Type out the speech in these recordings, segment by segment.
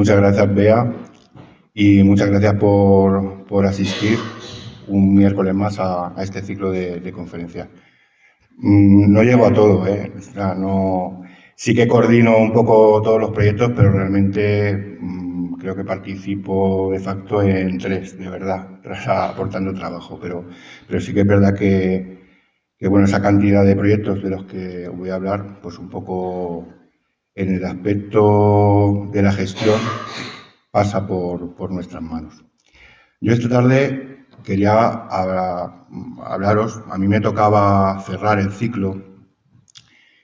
Muchas gracias, Bea, y muchas gracias por asistir un miércoles más a este ciclo de conferencias. No llego a todo, ¿eh? O sea, no, sí que coordino un poco todos los proyectos, pero realmente creo que participo de facto en 3, de verdad, aportando trabajo. Pero sí que es verdad que bueno, esa cantidad de proyectos de los que voy a hablar, pues un poco en el aspecto de la gestión pasa por nuestras manos. Yo esta tarde quería hablaros, a mí me tocaba cerrar el ciclo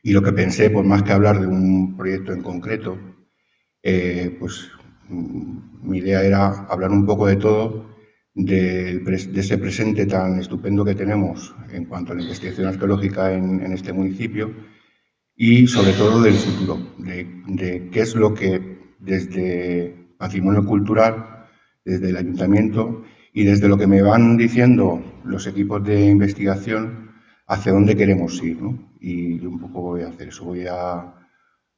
y lo que pensé, pues más que hablar de un proyecto en concreto, pues mi idea era hablar un poco de todo, de ese presente tan estupendo que tenemos en cuanto a la investigación arqueológica en este municipio y sobre todo del futuro, de qué es lo que desde Patrimonio Cultural, desde el Ayuntamiento y desde lo que me van diciendo los equipos de investigación, hacia dónde queremos ir, ¿no? Y yo un poco voy a hacer eso.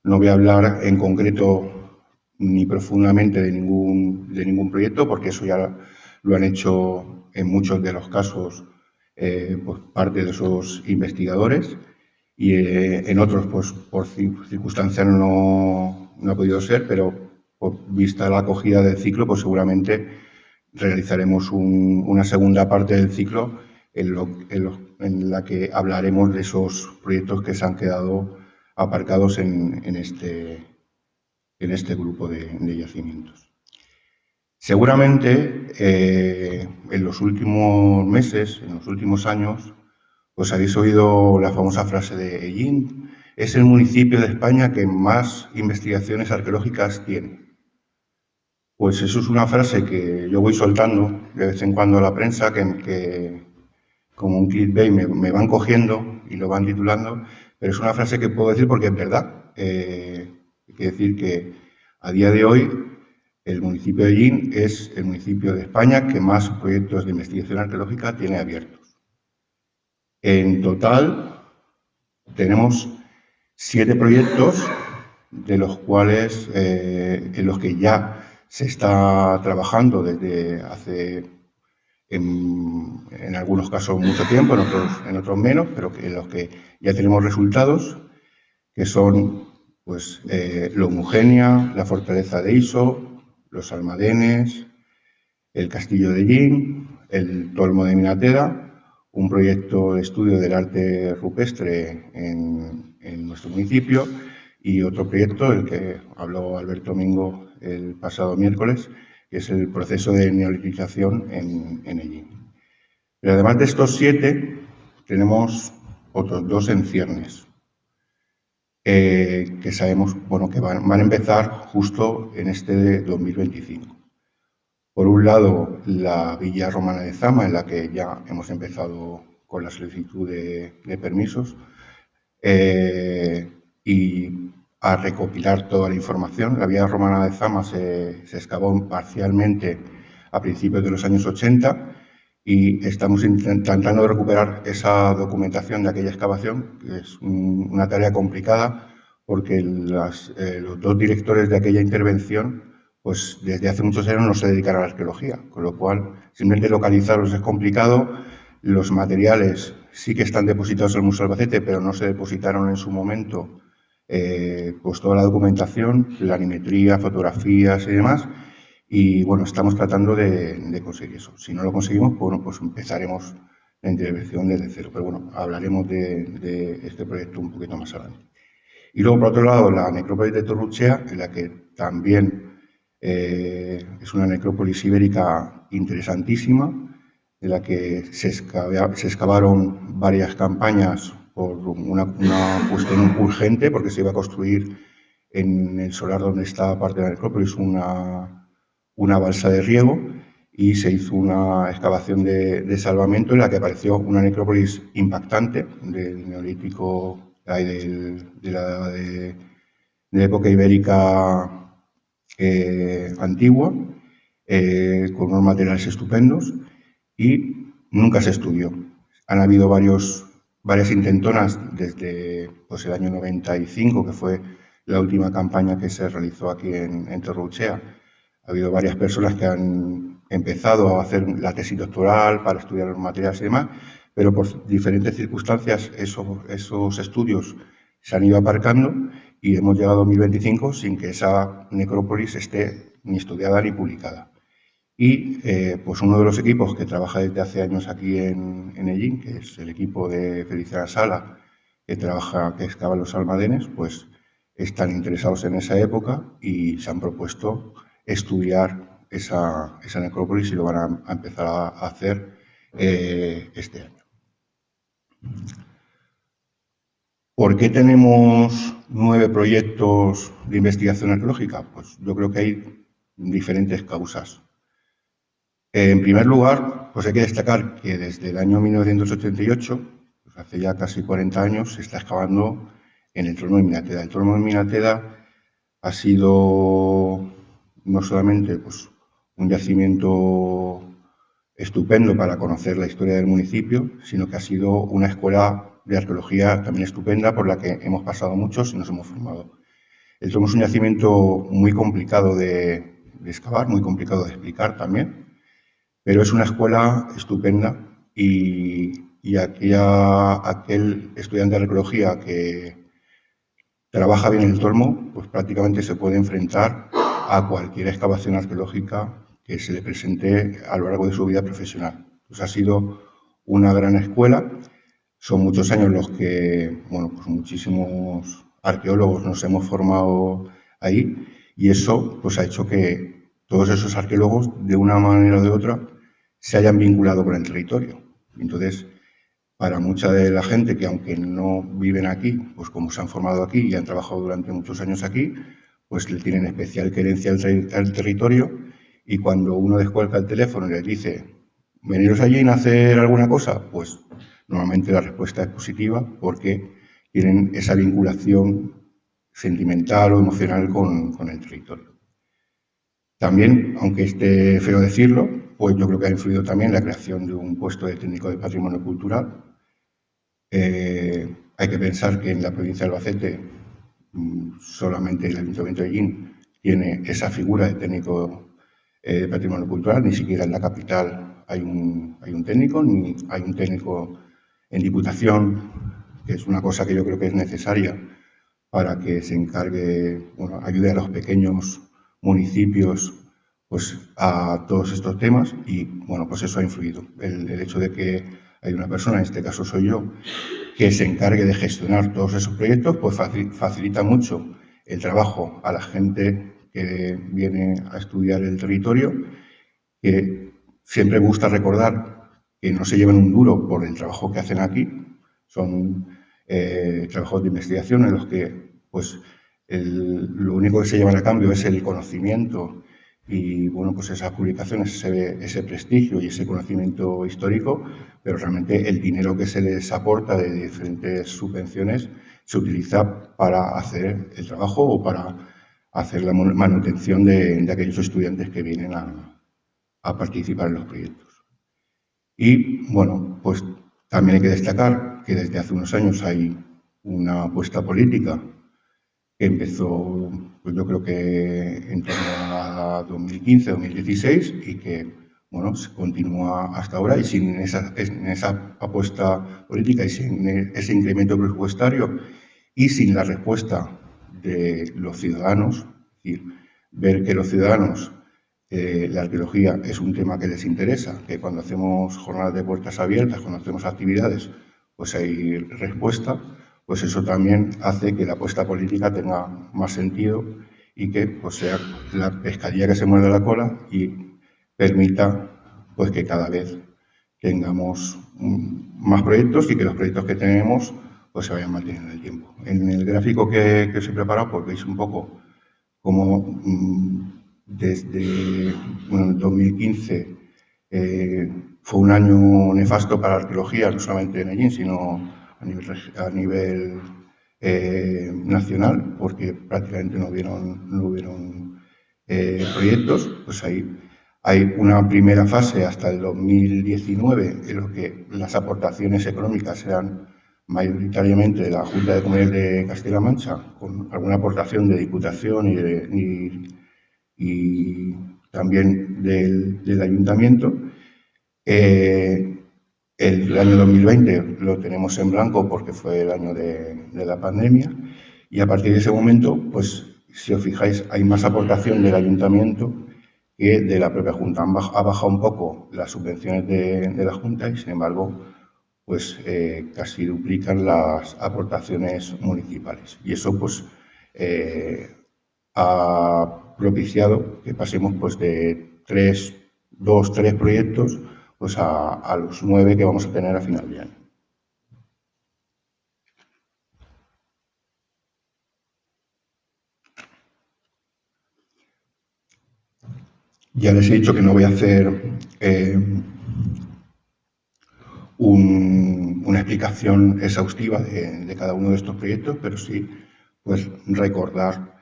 No voy a hablar en concreto ni profundamente de ningún proyecto, porque eso ya lo han hecho en muchos de los casos pues parte de esos investigadores, y en otros, pues por circunstancias no ha podido ser, pero por vista la acogida del ciclo, pues seguramente realizaremos una segunda parte del ciclo en la que hablaremos de esos proyectos que se han quedado aparcados en este grupo de yacimientos. Seguramente en los últimos meses, en los últimos años, pues habéis oído la famosa frase de Hellín: es el municipio de España que más investigaciones arqueológicas tiene. Pues eso es una frase que yo voy soltando de vez en cuando a la prensa, que como un clickbait me van cogiendo y lo van titulando, pero es una frase que puedo decir porque es verdad. Hay que decir que a día de hoy el municipio de Hellín es el municipio de España que más proyectos de investigación arqueológica tiene abiertos. En total tenemos 7 proyectos, de los cuales en los que ya se está trabajando desde hace, en algunos casos mucho tiempo, en otros menos, pero en los que ya tenemos resultados, que son pues Lomugenia, la fortaleza de Iso, los Almadenes, el castillo de Hellín, el Tolmo de Minateda, un proyecto de estudio del arte rupestre en nuestro municipio, y otro proyecto, el que habló Alberto Mingo el pasado miércoles, que es el proceso de neolitización en Hellín. Pero además de estos 7, tenemos otros 2 en ciernes, que sabemos que van a empezar justo en este 2025. Por un lado, la Villa Romana de Zama, en la que ya hemos empezado con la solicitud de permisos y a recopilar toda la información. La Villa Romana de Zama se excavó parcialmente a principios de los años 80 y estamos intentando recuperar esa documentación de aquella excavación, que es una tarea complicada porque los 2 directores de aquella intervención pues desde hace muchos años no se dedican a la arqueología, con lo cual simplemente localizarlos es complicado. Los materiales sí que están depositados en el Museo Albacete, pero no se depositaron en su momento pues toda la documentación, planimetría, fotografías y demás, y bueno, estamos tratando de conseguir eso. Si no lo conseguimos, bueno, pues empezaremos la intervención desde cero, pero bueno, hablaremos de este proyecto un poquito más adelante. Y luego, por otro lado, la necrópolis de Torruchea, en la que también es una necrópolis ibérica interesantísima, en la que se excavaron varias campañas por una cuestión urgente, porque se iba a construir en el solar donde está parte de la necrópolis una balsa de riego, y se hizo una excavación de salvamento en la que apareció una necrópolis impactante del Neolítico, de la época ibérica antigua, con unos materiales estupendos, y nunca se estudió. Han habido varias intentonas desde pues, el año 95, que fue la última campaña que se realizó aquí en Torre-Uchea. Ha habido varias personas que han empezado a hacer la tesis doctoral para estudiar los materiales y demás, pero por diferentes circunstancias esos estudios se han ido aparcando y hemos llegado a 2025 sin que esa necrópolis esté ni estudiada ni publicada. Y pues uno de los equipos que trabaja desde hace años aquí en Ellín, que es el equipo de Feliciana Sala, que excava los almadenes, pues están interesados en esa época y se han propuesto estudiar esa necrópolis y lo van a empezar a hacer este año. ¿Por qué tenemos 9 proyectos de investigación arqueológica? Pues yo creo que hay diferentes causas. En primer lugar, pues hay que destacar que desde el año 1988, pues hace ya casi 40 años, se está excavando en el Tormo de Minateda. El Tormo de Minateda ha sido no solamente pues, un yacimiento estupendo para conocer la historia del municipio, sino que ha sido una escuela de arqueología también estupenda por la que hemos pasado muchos y nos hemos formado. El Tormo es un yacimiento muy complicado de excavar, muy complicado de explicar también, pero es una escuela estupenda y aquel estudiante de arqueología que trabaja bien el Tormo, pues prácticamente se puede enfrentar a cualquier excavación arqueológica que se le presente a lo largo de su vida profesional. Pues ha sido una gran escuela, son muchos años los que, bueno, pues muchísimos arqueólogos nos hemos formado ahí y eso pues ha hecho que todos esos arqueólogos, de una manera o de otra, se hayan vinculado con el territorio. Entonces, para mucha de la gente que, aunque no viven aquí, pues como se han formado aquí y han trabajado durante muchos años aquí, pues le tienen especial querencia al territorio y cuando uno descuelga el teléfono y les dice ¿veniros allí a hacer alguna cosa? Pues normalmente la respuesta es positiva porque tienen esa vinculación sentimental o emocional con el territorio. También, aunque esté feo decirlo, pues yo creo que ha influido también la creación de un puesto de técnico de patrimonio cultural. Hay que pensar que en la provincia de Albacete solamente el Ayuntamiento de Ellín tiene esa figura de técnico de patrimonio cultural, ni siquiera en la capital hay un técnico, ni hay un técnico en Diputación, que es una cosa que yo creo que es necesaria para que se encargue, bueno, ayude a los pequeños municipios pues a todos estos temas y bueno, pues eso ha influido. El hecho de que hay una persona, en este caso soy yo, que se encargue de gestionar todos esos proyectos, pues facilita mucho el trabajo a la gente que viene a estudiar el territorio, que siempre me gusta recordar que no se llevan un duro por el trabajo que hacen aquí, son trabajos de investigación en los que pues lo único que se llevan a cambio es el conocimiento y bueno, pues esas publicaciones, ese prestigio y ese conocimiento histórico, pero realmente el dinero que se les aporta de diferentes subvenciones se utiliza para hacer el trabajo o para hacer la manutención de aquellos estudiantes que vienen a participar en los proyectos. Y bueno, pues también hay que destacar que desde hace unos años hay una apuesta política que empezó, pues yo creo que en torno a 2015-2016 y que, bueno, se continúa hasta ahora y sin esa apuesta política y sin ese incremento presupuestario y sin la respuesta de los ciudadanos, es decir, ver que los ciudadanos, la arqueología es un tema que les interesa, que cuando hacemos jornadas de puertas abiertas, cuando hacemos actividades, pues hay respuesta. Pues eso también hace que la apuesta política tenga más sentido y que pues, sea la pescadilla que se muerde la cola y permita pues, que cada vez tengamos más proyectos y que los proyectos que tenemos pues, se vayan manteniendo en el tiempo. En el gráfico que os he preparado pues, veis un poco cómo desde 2015 fue un año nefasto para la arqueología, no solamente en Ellín, sino a nivel nacional, porque prácticamente no hubieron proyectos. Pues hay una primera fase hasta el 2019 en la que las aportaciones económicas eran mayoritariamente de la Junta de Comunidades de Castilla-La Mancha, con alguna aportación de Diputación y también del Ayuntamiento. El año 2020 lo tenemos en blanco porque fue el año de la pandemia, y a partir de ese momento, pues si os fijáis, hay más aportación del Ayuntamiento que de la propia Junta. Ha bajado un poco las subvenciones de la Junta y, sin embargo, pues casi duplican las aportaciones municipales. Y eso pues ha propiciado que pasemos pues de 3 proyectos pues a los 9 que vamos a tener a final de año. Ya les he dicho que no voy a hacer una explicación exhaustiva de cada uno de estos proyectos, pero sí pues recordar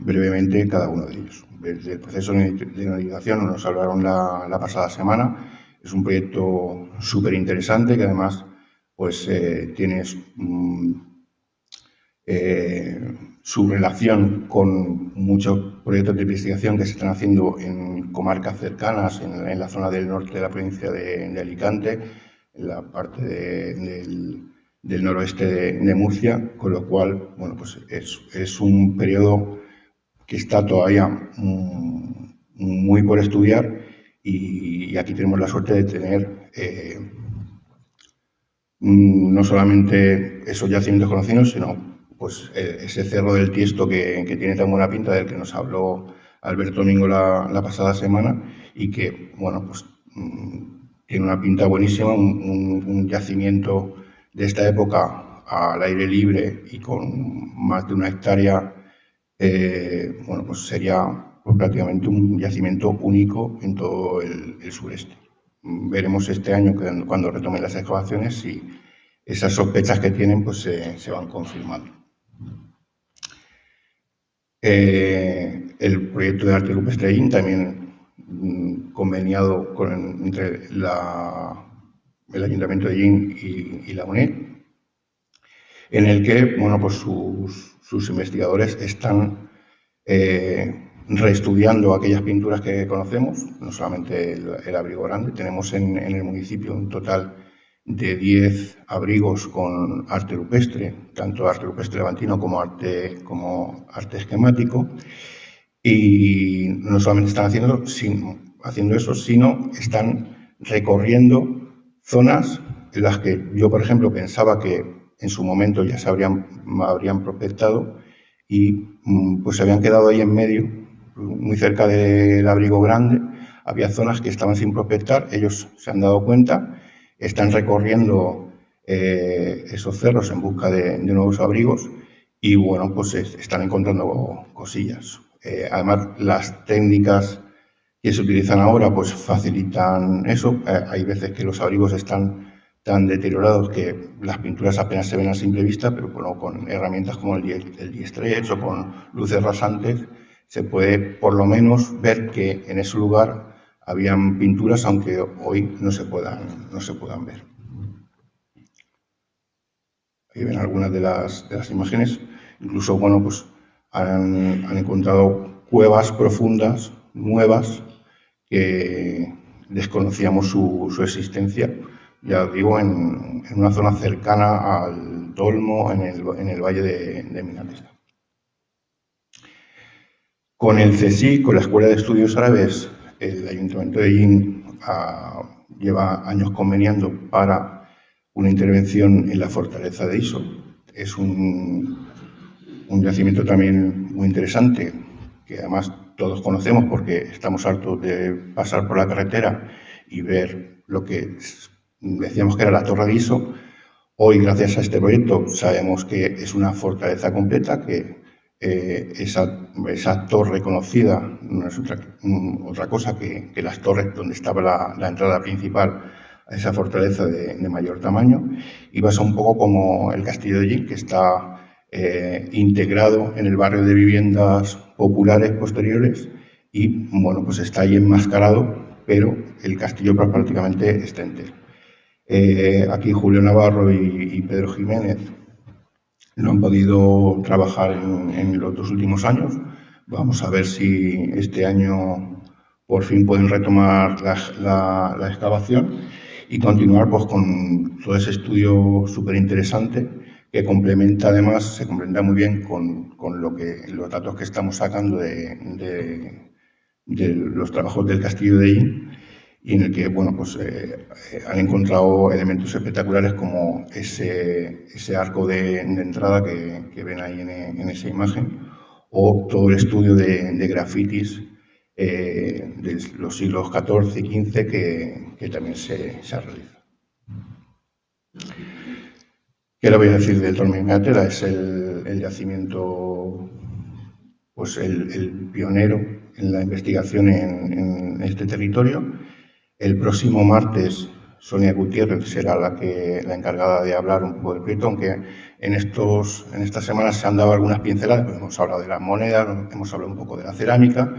brevemente cada uno de ellos. Desde el proceso de nivelación nos hablaron la pasada semana. Es un proyecto súper interesante que además pues tiene su relación con muchos proyectos de investigación que se están haciendo en comarcas cercanas, en la zona del norte de la provincia de Alicante, en la parte del noroeste de Murcia, con lo cual, bueno, pues es un periodo que está todavía muy por estudiar, y aquí tenemos la suerte de tener no solamente esos yacimientos conocidos, sino pues ese Cerro del Tiesto que tiene tan buena pinta, del que nos habló Alberto Domingo la pasada semana, y que, bueno, pues tiene una pinta buenísima, un yacimiento de esta época al aire libre y con más de 1 hectárea. Bueno, pues sería pues prácticamente un yacimiento único en todo el sureste. Veremos este año, cuando retomen las excavaciones, si esas sospechas que tienen pues se van confirmando. El proyecto de arte rupestre IN, también conveniado entre el Ayuntamiento de IN y la UNED, en el que, bueno, pues sus investigadores están reestudiando aquellas pinturas que conocemos, no solamente el abrigo grande. Tenemos en el municipio un total de 10 abrigos con arte rupestre, tanto arte rupestre levantino como arte esquemático, y no solamente están haciendo eso, sino están recorriendo zonas en las que yo, por ejemplo, pensaba que en su momento ya se habrían prospectado, y pues se habían quedado ahí en medio, muy cerca del abrigo grande. Había zonas que estaban sin prospectar, ellos se han dado cuenta, están recorriendo esos cerros en busca de nuevos abrigos, y bueno, pues están encontrando cosillas. Además, las técnicas que se utilizan ahora pues facilitan eso. Hay veces que los abrigos están tan deteriorados que las pinturas apenas se ven a simple vista, pero bueno, con herramientas como el diestretch o con luces rasantes se puede por lo menos ver que en ese lugar habían pinturas, aunque hoy no se puedan ver. Ahí ven algunas de las imágenes. Incluso, bueno, pues han encontrado cuevas profundas nuevas que desconocíamos su existencia. Ya digo, en una zona cercana al Dolmo, en el valle de Minatesa. Con el CSIC, con la Escuela de Estudios Árabes, el Ayuntamiento de IN lleva años conveniando para una intervención en la fortaleza de Iso. Es un yacimiento también muy interesante, que además todos conocemos porque estamos hartos de pasar por la carretera y ver lo que decíamos que era la Torre de Iso. Hoy, gracias a este proyecto, sabemos que es una fortaleza completa, que esa torre conocida no es otra cosa que las torres donde estaba la entrada principal a esa fortaleza de mayor tamaño, y pasa un poco como el Castillo de Yin, que está integrado en el barrio de viviendas populares posteriores, y bueno, pues está ahí enmascarado, pero el castillo prácticamente está entero. Aquí Julio Navarro y Pedro Jiménez no han podido trabajar en los 2 últimos años. Vamos a ver si este año por fin pueden retomar la excavación y continuar pues, con todo ese estudio súper interesante que complementa además, se complementa muy bien con los datos que estamos sacando de los trabajos del Castillo de Hín, y en el que bueno, pues, han encontrado elementos espectaculares como ese arco de entrada que ven ahí en esa imagen, o todo el estudio de grafitis de los siglos XIV y XV que también se realiza. ¿Qué le voy a decir del Torme Inglaterra? Es el yacimiento, pues el pionero en la investigación en este territorio. El próximo martes Sonia Gutiérrez será la encargada de hablar un poco del proyecto, aunque en estas semanas se han dado algunas pinceladas, pues hemos hablado de las monedas, hemos hablado un poco de la cerámica,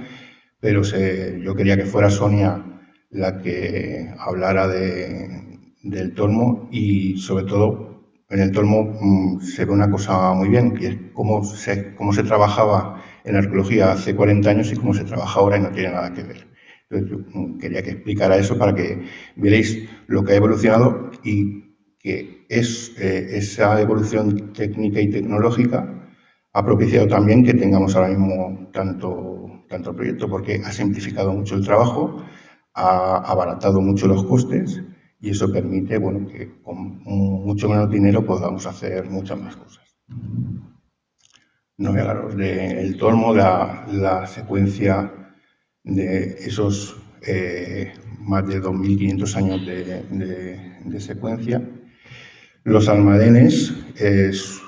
pero yo quería que fuera Sonia la que hablara del Tormo, y sobre todo en el Tormo se ve una cosa muy bien, que es cómo se trabajaba en arqueología hace 40 años y cómo se trabaja ahora, y no tiene nada que ver. Entonces yo quería que explicara eso para que veáis lo que ha evolucionado, y que esa evolución técnica y tecnológica ha propiciado también que tengamos ahora mismo tanto proyecto, porque ha simplificado mucho el trabajo, ha abaratado mucho los costes, y eso permite, bueno, que con mucho menos dinero podamos hacer muchas más cosas. No voy a hablaros del Tormo, la secuencia de esos más de 2.500 años de secuencia. Los Almadenes es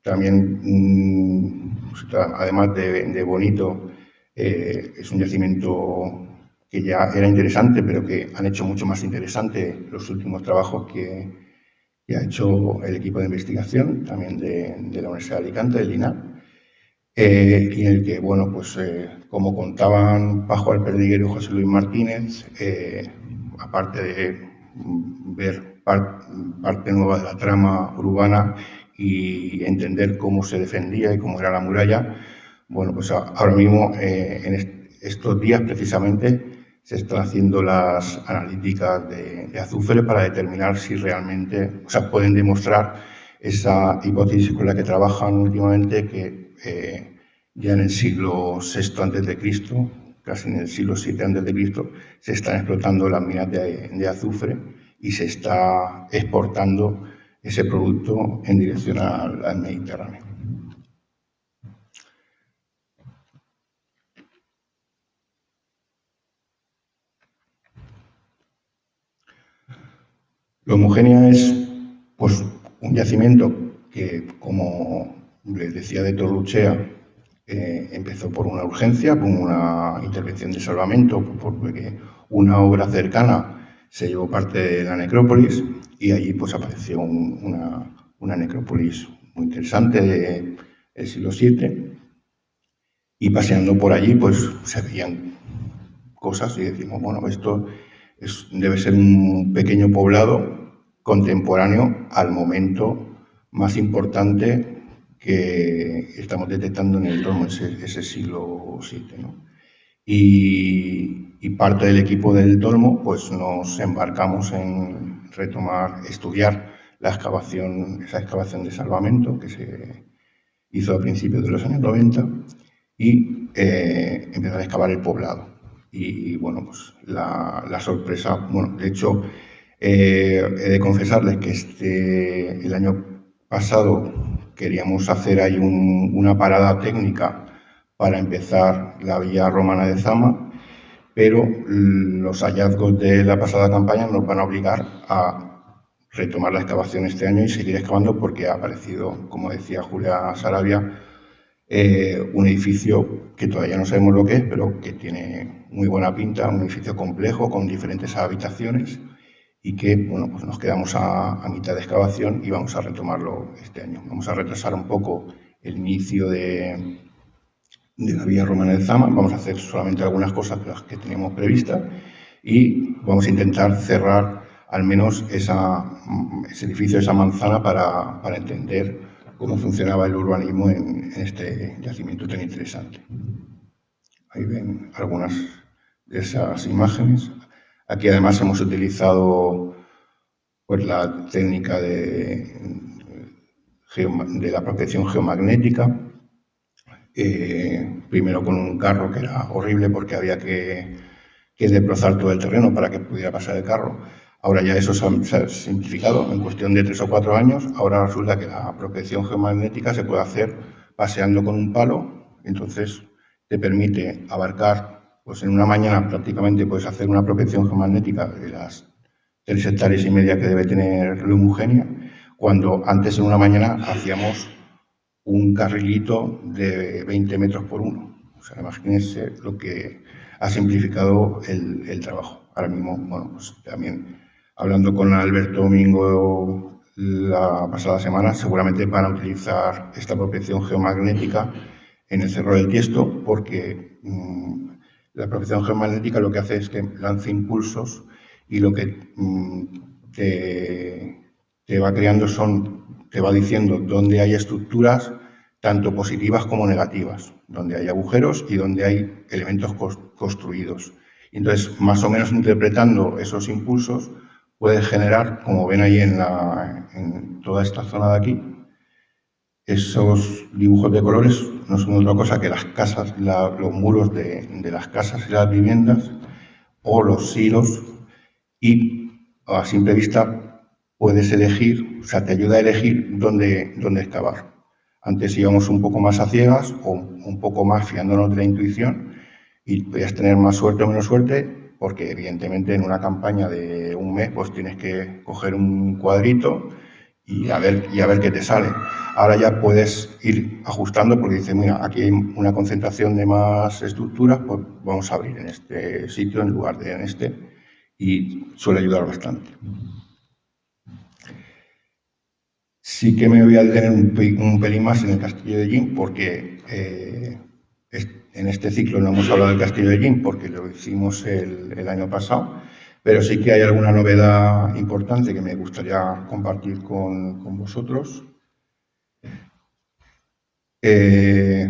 también, además de bonito, es un yacimiento que ya era interesante, pero que han hecho mucho más interesante los últimos trabajos que ha hecho el equipo de investigación, también de la Universidad de Alicante, del INAH, y en el que, bueno, pues como contaban Pascual Perdiguero y José Luis Martínez, aparte de ver parte nueva de la trama urbana y entender cómo se defendía y cómo era la muralla, bueno, pues ahora mismo, en estos días precisamente, se están haciendo las analíticas de azufre para determinar si realmente, o sea, pueden demostrar esa hipótesis con la que trabajan últimamente, que ya en el siglo VI a.C., casi en el siglo VII a.C., se están explotando las minas de azufre y se está exportando ese producto en dirección al Mediterráneo. La Homogénea es, pues, un yacimiento que, como les decía de Torruchea, empezó por una urgencia, por una intervención de salvamento, porque una obra cercana se llevó parte de la necrópolis, y allí pues apareció una necrópolis muy interesante del siglo VII, y paseando por allí pues se veían cosas y decimos, bueno, esto debe ser un pequeño poblado contemporáneo al momento más importante que estamos detectando en el Tormo, ese siglo VII, ¿no? Y parte del equipo del Tormo pues nos embarcamos en estudiar esa excavación de salvamento que se hizo a principios de los años 90, y empezar a excavar el poblado. Y bueno, pues la sorpresa, bueno, de hecho, he de confesarles que el año pasado queríamos hacer ahí una parada técnica para empezar la vía romana de Zama, pero los hallazgos de la pasada campaña nos van a obligar a retomar la excavación este año y seguir excavando, porque ha aparecido, como decía Julia Sarabia, un edificio que todavía no sabemos lo que es, pero que tiene muy buena pinta, un edificio complejo con diferentes habitaciones, y que, bueno, pues nos quedamos a mitad de excavación y vamos a retomarlo este año. Vamos a retrasar un poco el inicio de la vía romana de Zama, vamos a hacer solamente algunas cosas de las que teníamos previstas, y vamos a intentar cerrar al menos ese edificio, esa manzana, para entender cómo funcionaba el urbanismo en este yacimiento tan interesante. Ahí ven algunas de esas imágenes. Aquí además hemos utilizado pues, la técnica de la protección geomagnética, primero con un carro que era horrible porque había que desbrozar todo el terreno para que pudiera pasar el carro. Ahora ya eso se ha simplificado en cuestión de 3 o 4 años. Ahora resulta que la protección geomagnética se puede hacer paseando con un palo, entonces te permite abarcar, pues en una mañana prácticamente puedes hacer una protección geomagnética de las 3,5 hectáreas que debe tener Lumugenia, cuando antes en una mañana hacíamos un carrilito de 20 metros por 1. O sea, imagínense lo que ha simplificado el trabajo. Ahora mismo, bueno, pues también hablando con Alberto Domingo la pasada semana, seguramente van a utilizar esta protección geomagnética en el Cerro del Tiesto, porque la protección geomagnética lo que hace es que lanza impulsos y lo que te va creando te va diciendo dónde hay estructuras tanto positivas como negativas, donde hay agujeros y donde hay elementos construidos. Y entonces, más o menos interpretando esos impulsos, puede generar, como ven ahí en toda esta zona de aquí, esos dibujos de colores no son otra cosa que las casas, los muros de las casas y las viviendas, o los silos, y a simple vista puedes elegir, o sea, te ayuda a elegir dónde excavar. Antes íbamos un poco más a ciegas o un poco más fiándonos de la intuición y podías tener más suerte o menos suerte, porque evidentemente en una campaña de un mes pues tienes que coger un cuadrito y a ver qué te sale. Ahora ya puedes ir ajustando porque dices, mira, aquí hay una concentración de más estructuras, pues vamos a abrir en este sitio en lugar de en este, y suele ayudar bastante. Sí que me voy a detener un pelín más en el Castillo de Jin, porque en este ciclo no hemos hablado del Castillo de Jin porque lo hicimos el año pasado, pero sí que hay alguna novedad importante que me gustaría compartir con vosotros.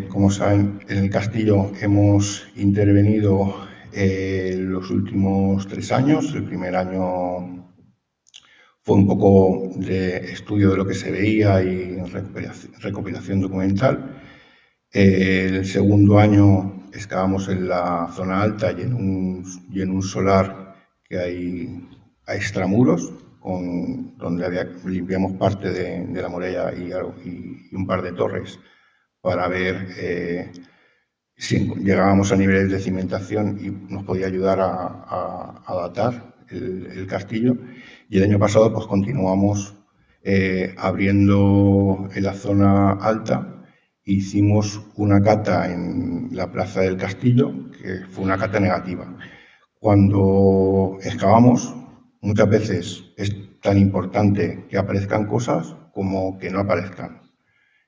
Como saben, en el castillo hemos intervenido los últimos 3 años. El primer año fue un poco de estudio de lo que se veía y recopilación documental. El segundo año excavamos en la zona alta y en un solar que hay a extramuros, donde limpiamos parte de la muralla y un par de torres para ver si llegábamos a niveles de cimentación y nos podía ayudar a datar el castillo. Y el año pasado pues continuamos abriendo en la zona alta. Hicimos una cata en la plaza del castillo, que fue una cata negativa. Cuando excavamos, muchas veces es tan importante que aparezcan cosas como que no aparezcan.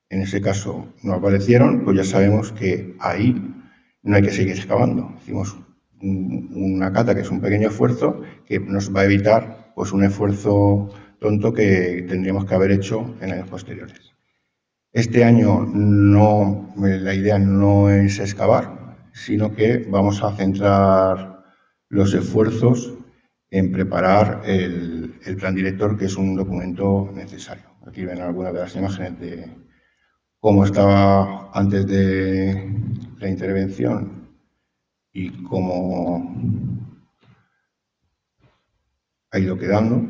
En ese caso no aparecieron, pues ya sabemos que ahí no hay que seguir excavando. Hicimos una cata que es un pequeño esfuerzo que nos va a evitar pues un esfuerzo tonto que tendríamos que haber hecho en años posteriores. Este año la idea no es excavar, sino que vamos a centrar los esfuerzos en preparar el plan director, que es un documento necesario. Aquí ven algunas de las imágenes de cómo estaba antes de la intervención y cómo ha ido quedando.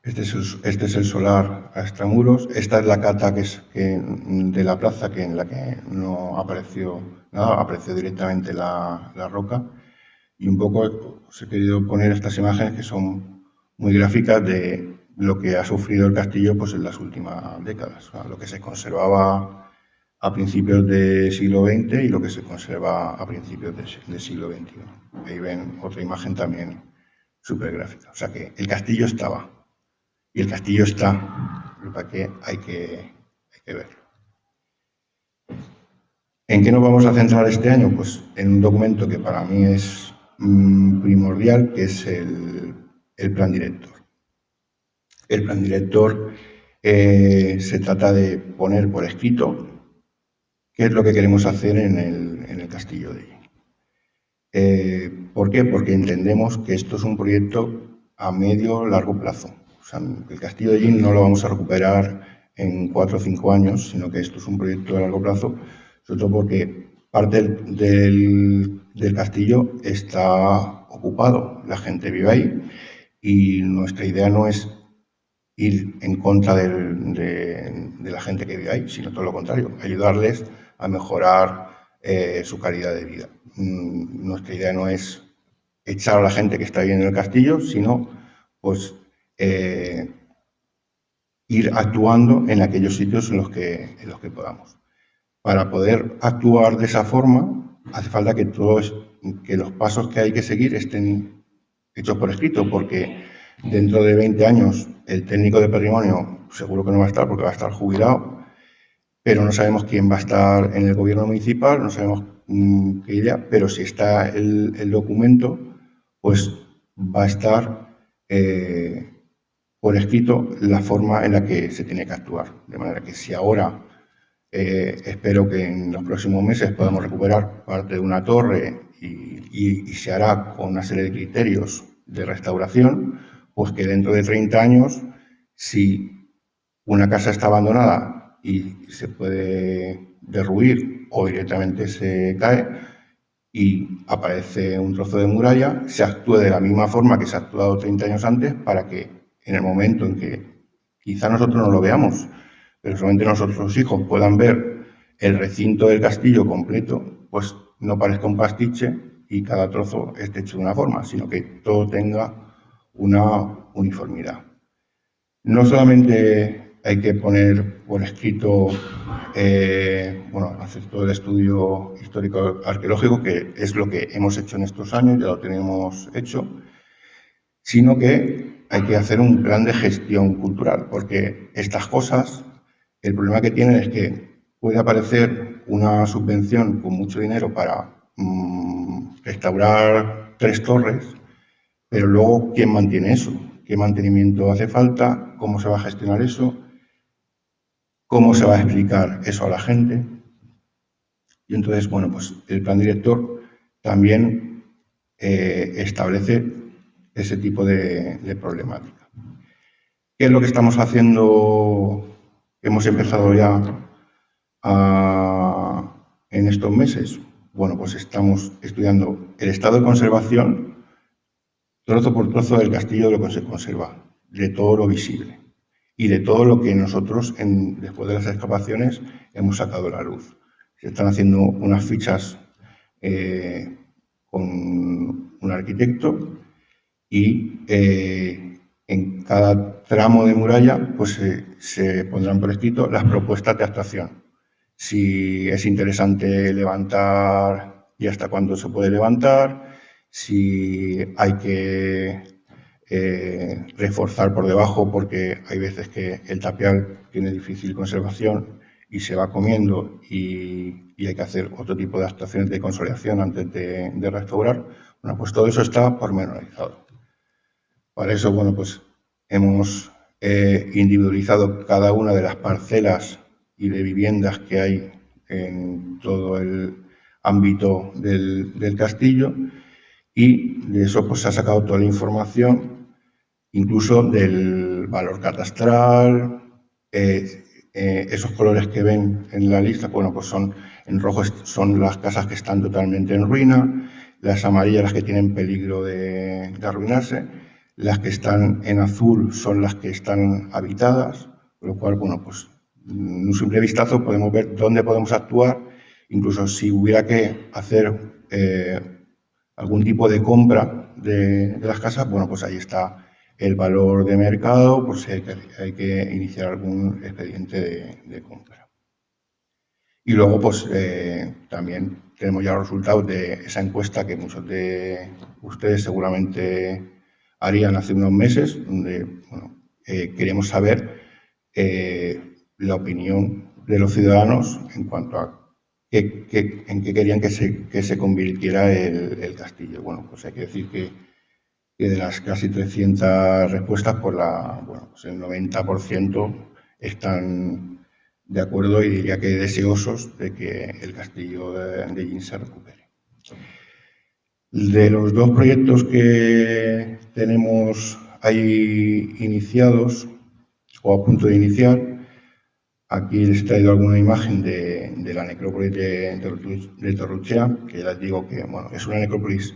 Este es el solar a extramuros. Esta es la cata de la plaza, en la que no apareció nada, apareció directamente la roca. Y un poco os he querido poner estas imágenes que son muy gráficas de lo que ha sufrido el castillo pues, en las últimas décadas. O sea, lo que se conservaba a principios del siglo XX y lo que se conserva a principios del siglo XXI. Ahí ven otra imagen también súper gráfica. O sea que el castillo estaba. Y el castillo está, lo que hay que verlo. ¿En qué nos vamos a centrar este año? Pues en un documento que para mí es primordial, que es el plan director. El plan director se trata de poner por escrito qué es lo que queremos hacer en el Castillo de Illín. ¿Por qué? Porque entendemos que esto es un proyecto a medio o largo plazo. O sea, el Castillo de Illín no lo vamos a recuperar en 4 o 5 años, sino que esto es un proyecto a largo plazo, sobre todo porque parte del castillo está ocupado, la gente vive ahí y nuestra idea no es ir en contra de la gente que vive ahí, sino todo lo contrario, ayudarles a mejorar su calidad de vida. Nuestra idea no es echar a la gente que está ahí en el castillo, sino pues ir actuando en aquellos sitios en los que podamos. Para poder actuar de esa forma, hace falta que que los pasos que hay que seguir estén hechos por escrito, porque dentro de 20 años el técnico de patrimonio seguro que no va a estar porque va a estar jubilado, pero no sabemos quién va a estar en el gobierno municipal, no sabemos qué idea, pero si está el documento, pues va a estar por escrito la forma en la que se tiene que actuar. De manera que si ahora espero que en los próximos meses podamos recuperar parte de una torre y se hará con una serie de criterios de restauración, pues que dentro de 30 años, si una casa está abandonada y se puede derruir o directamente se cae y aparece un trozo de muralla, se actúe de la misma forma que se ha actuado 30 años antes para que en el momento en que quizá nosotros no lo veamos, pero solamente nuestros hijos puedan ver el recinto del castillo completo, pues no parezca un pastiche y cada trozo esté hecho de una forma, sino que todo tenga una uniformidad. No solamente hay que poner por escrito, hacer todo el estudio histórico-arqueológico, que es lo que hemos hecho en estos años, ya lo tenemos hecho, sino que hay que hacer un plan de gestión cultural, porque estas cosas, el problema que tienen es que puede aparecer una subvención con mucho dinero para restaurar 3 torres, pero luego, ¿quién mantiene eso? ¿Qué mantenimiento hace falta? ¿Cómo se va a gestionar eso? ¿Cómo se va a explicar eso a la gente? Y entonces, bueno, pues el plan director también establece ese tipo de problemática. ¿Qué es lo que estamos haciendo? Hemos empezado ya en estos meses. Bueno, pues estamos estudiando el estado de conservación, trozo por trozo del castillo, de lo que se conserva, de todo lo visible y de todo lo que nosotros, después de las excavaciones, hemos sacado a la luz. Se están haciendo unas fichas con un arquitecto y en cada tramo de muralla pues se pondrán por escrito las propuestas de actuación. Si es interesante levantar y hasta cuándo se puede levantar, si hay que reforzar por debajo porque hay veces que el tapial tiene difícil conservación y se va comiendo y hay que hacer otro tipo de actuaciones de consolidación antes de restaurar. Bueno, pues todo eso está pormenorizado. Para eso, bueno, pues hemos individualizado cada una de las parcelas y de viviendas que hay en todo el ámbito del castillo y de eso pues se ha sacado toda la información, incluso del valor catastral, esos colores que ven en la lista, bueno, pues en rojo son las casas que están totalmente en ruina, las amarillas las que tienen peligro de arruinarse, las que están en azul son las que están habitadas, con lo cual, bueno, pues en un simple vistazo podemos ver dónde podemos actuar, incluso si hubiera que hacer algún tipo de compra de las casas, bueno, pues ahí está el valor de mercado, por si hay que iniciar algún expediente de compra. Y luego, pues también tenemos ya los resultados de esa encuesta que muchos de ustedes seguramente harían hace unos meses, donde queremos saber la opinión de los ciudadanos en cuanto a en qué querían que se convirtiera el castillo. Bueno, pues hay que decir que de las casi 300 respuestas, pues el 90% están de acuerdo y diría que deseosos de que el castillo de Yin se recupere. De los dos proyectos que tenemos ahí iniciados o a punto de iniciar, aquí les he traído alguna imagen de la necrópolis de Torruchea, que ya les digo que es una necrópolis,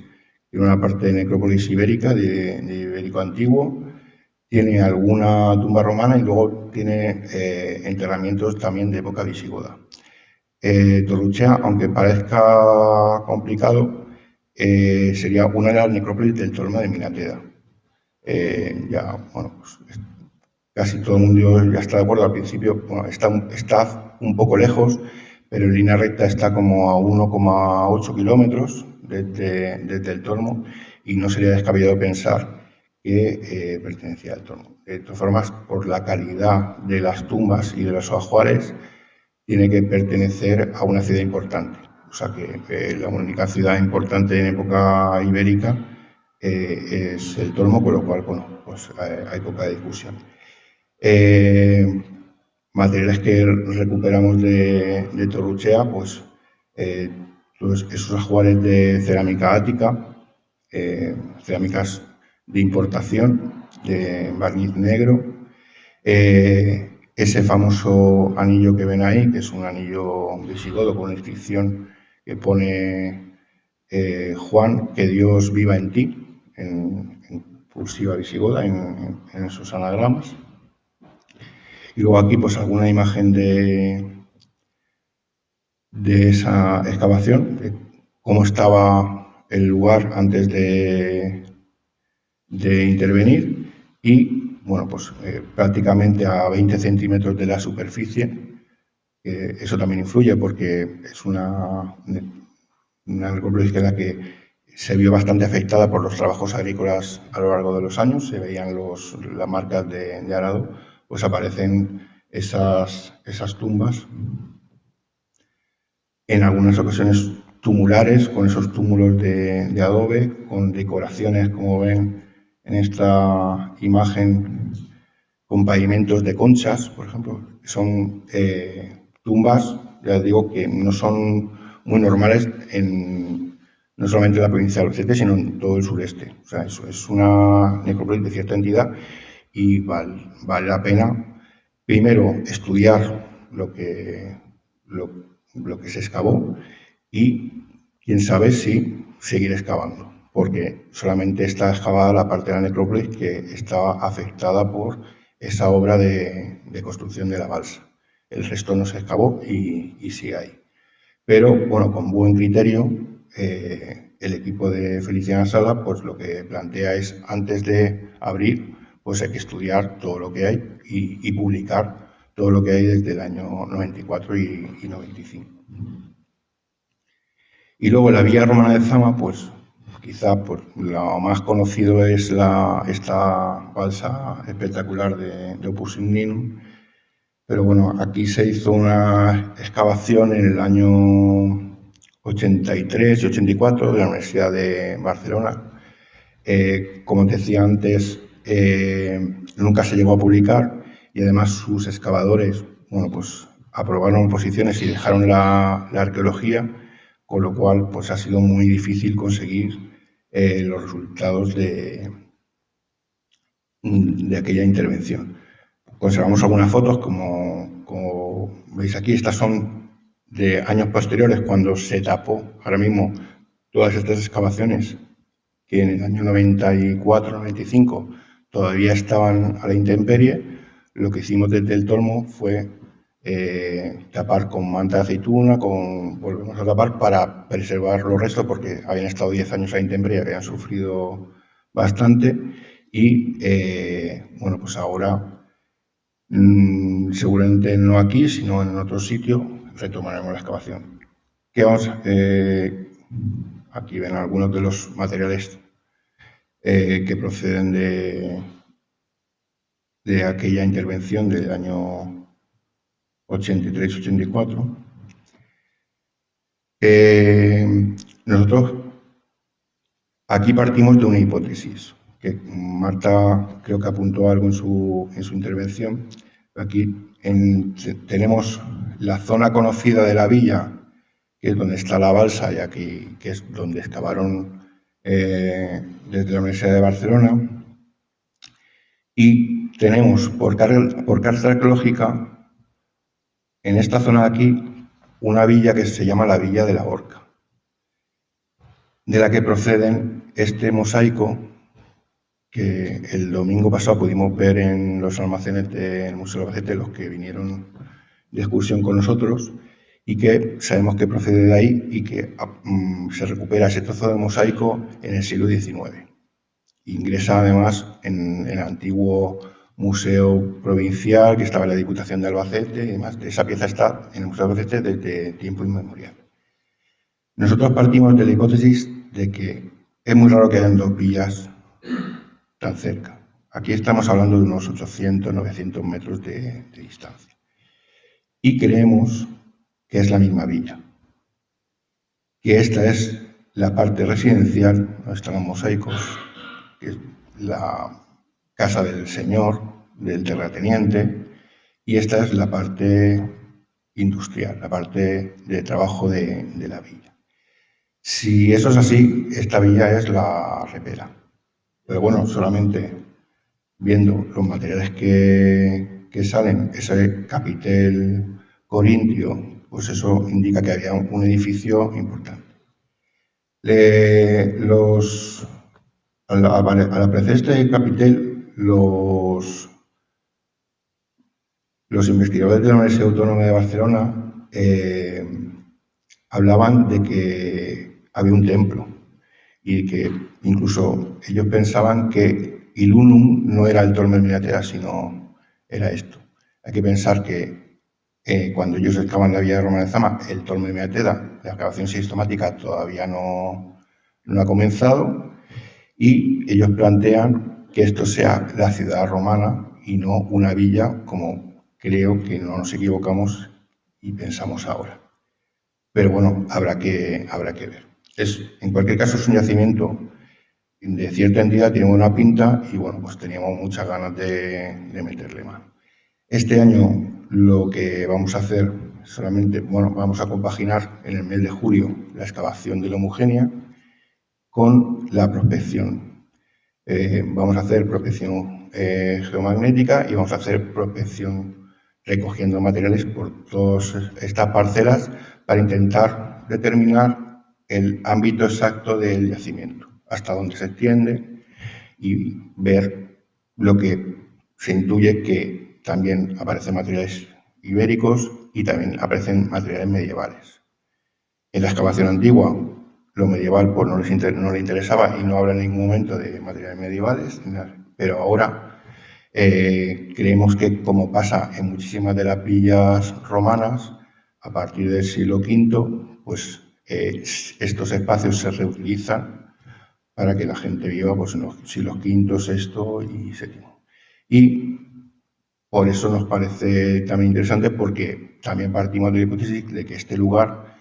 tiene una parte de necrópolis ibérica, de ibérico antiguo, tiene alguna tumba romana y luego tiene enterramientos también de época visigoda. Torruchea, aunque parezca complicado, sería una de las necrópolis del Tolma de Minateda. Casi todo el mundo ya está de acuerdo. Al principio está un poco lejos, pero en línea recta está como a 1,8 kilómetros desde el Tormo y no sería descabellado pensar que pertenecía al Tormo. De todas formas, por la calidad de las tumbas y de los ajuares, tiene que pertenecer a una ciudad importante. O sea que la única ciudad importante en época ibérica es el Tormo, con lo cual, pues hay poca discusión. Materiales que recuperamos de Torruchea, pues todos esos ajuares de cerámica ática, cerámicas de importación, de barniz negro, ese famoso anillo que ven ahí, que es un anillo visigodo con una inscripción que pone Juan, que Dios viva en ti, en cursiva visigoda, en esos anagramas. Y luego aquí pues alguna imagen de esa excavación, de cómo estaba el lugar antes de intervenir y pues prácticamente a 20 centímetros de la superficie. Eso también influye porque es una necrópolis que se vio bastante afectada por los trabajos agrícolas a lo largo de los años. Se veían las marcas de arado, pues aparecen esas tumbas. En algunas ocasiones tumulares, con esos túmulos de adobe, con decoraciones, como ven en esta imagen, con pavimentos de conchas, por ejemplo. Son tumbas, ya digo, que no son muy normales no solamente en la provincia de Albacete, sino en todo el sureste. O sea, eso es una necrópolis de cierta entidad y vale la pena, primero, estudiar lo que se excavó y, quién sabe, si seguir excavando, porque solamente está excavada la parte de la necrópolis que estaba afectada por esa obra de construcción de la balsa. El resto no se excavó y sí hay. Pero, con buen criterio, el equipo de Feliciana Sala, pues lo que plantea es, antes de abrir, pues hay que estudiar todo lo que hay y publicar todo lo que hay desde el año 94 y 95. Y luego la Villa Romana de Zama, pues quizá lo más conocido es esta balsa espectacular de Opus Igninum, pero aquí se hizo una excavación en el año 83 y 84 de la Universidad de Barcelona. Como te decía antes, nunca se llegó a publicar y además sus excavadores, pues aprobaron posiciones y dejaron la arqueología, con lo cual pues ha sido muy difícil conseguir los resultados de aquella intervención. Conservamos algunas fotos, como veis aquí. Estas son de años posteriores, cuando se tapó. Ahora mismo todas estas excavaciones, que en el año 94-95 todavía estaban a la intemperie, lo que hicimos desde el Tormo fue tapar con manta de aceituna, volvemos a tapar para preservar los restos, porque habían estado 10 años a la intemperie, habían sufrido bastante y pues ahora, seguramente no aquí, sino en otro sitio, retomaremos la excavación. Aquí ven algunos de los materiales que proceden de aquella intervención del año 83-84. Nosotros aquí partimos de una hipótesis, que Marta creo que apuntó algo en su intervención. Aquí tenemos la zona conocida de la villa, que es donde está la balsa, y aquí, que es donde excavaron desde la Universidad de Barcelona. Y tenemos por carta arqueológica, en esta zona de aquí, una villa que se llama la Villa de la Horca, de la que proceden este mosaico que el domingo pasado pudimos ver en los almacenes del Museo de Albacete, los que vinieron de excursión con nosotros, y que sabemos que procede de ahí y que se recupera ese trozo de mosaico en el siglo XIX. Ingresa además en el antiguo museo provincial que estaba en la Diputación de Albacete y demás. Esa pieza está en el Museo de Albacete desde tiempo inmemorial. Nosotros partimos de la hipótesis de que es muy raro que hayan dos villas tan cerca. Aquí estamos hablando de unos 800, 900 metros de distancia. Y creemos que es la misma villa. Que esta es la parte residencial, donde están los mosaicos, que es la casa del señor, del terrateniente, y esta es la parte industrial, la parte de trabajo de la villa. Si eso es así, esta villa es la repera. Pero bueno, solamente viendo los materiales que salen, ese capitel corintio, pues eso indica que había un edificio importante. Al aparecer este capitel, los investigadores de la Universidad Autónoma de Barcelona hablaban de que había un templo y que incluso ellos pensaban que Ilunum no era el Tormes Miratea, sino era esto. Hay que pensar que cuando ellos excavan la villa de Roma de Zama, el Tormes Miratea, la excavación sistemática todavía no ha comenzado, y ellos plantean que esto sea la ciudad romana y no una villa, como creo que no nos equivocamos y pensamos ahora. Pero bueno, habrá que ver. En cualquier caso, es un yacimiento de cierta entidad, tiene buena pinta y bueno, pues teníamos muchas ganas de meterle mano. Este año lo que vamos a hacer solamente, bueno, vamos a compaginar en el mes de julio la excavación de la Homogénea con la prospección. Vamos a hacer prospección geomagnética y vamos a hacer prospección recogiendo materiales por todas estas parcelas para intentar determinar el ámbito exacto del yacimiento, hasta dónde se extiende y ver lo que se intuye que también aparecen materiales ibéricos y también aparecen materiales medievales. En la excavación antigua, lo medieval pues no le interesaba y no habla en ningún momento de materiales medievales, pero ahora creemos que, como pasa en muchísimas de las villas romanas, a partir del siglo V, pues estos espacios se reutilizan para que la gente viva pues, en los siglos V, VI y VII. Y por eso nos parece también interesante, porque también partimos de la hipótesis de que este lugar,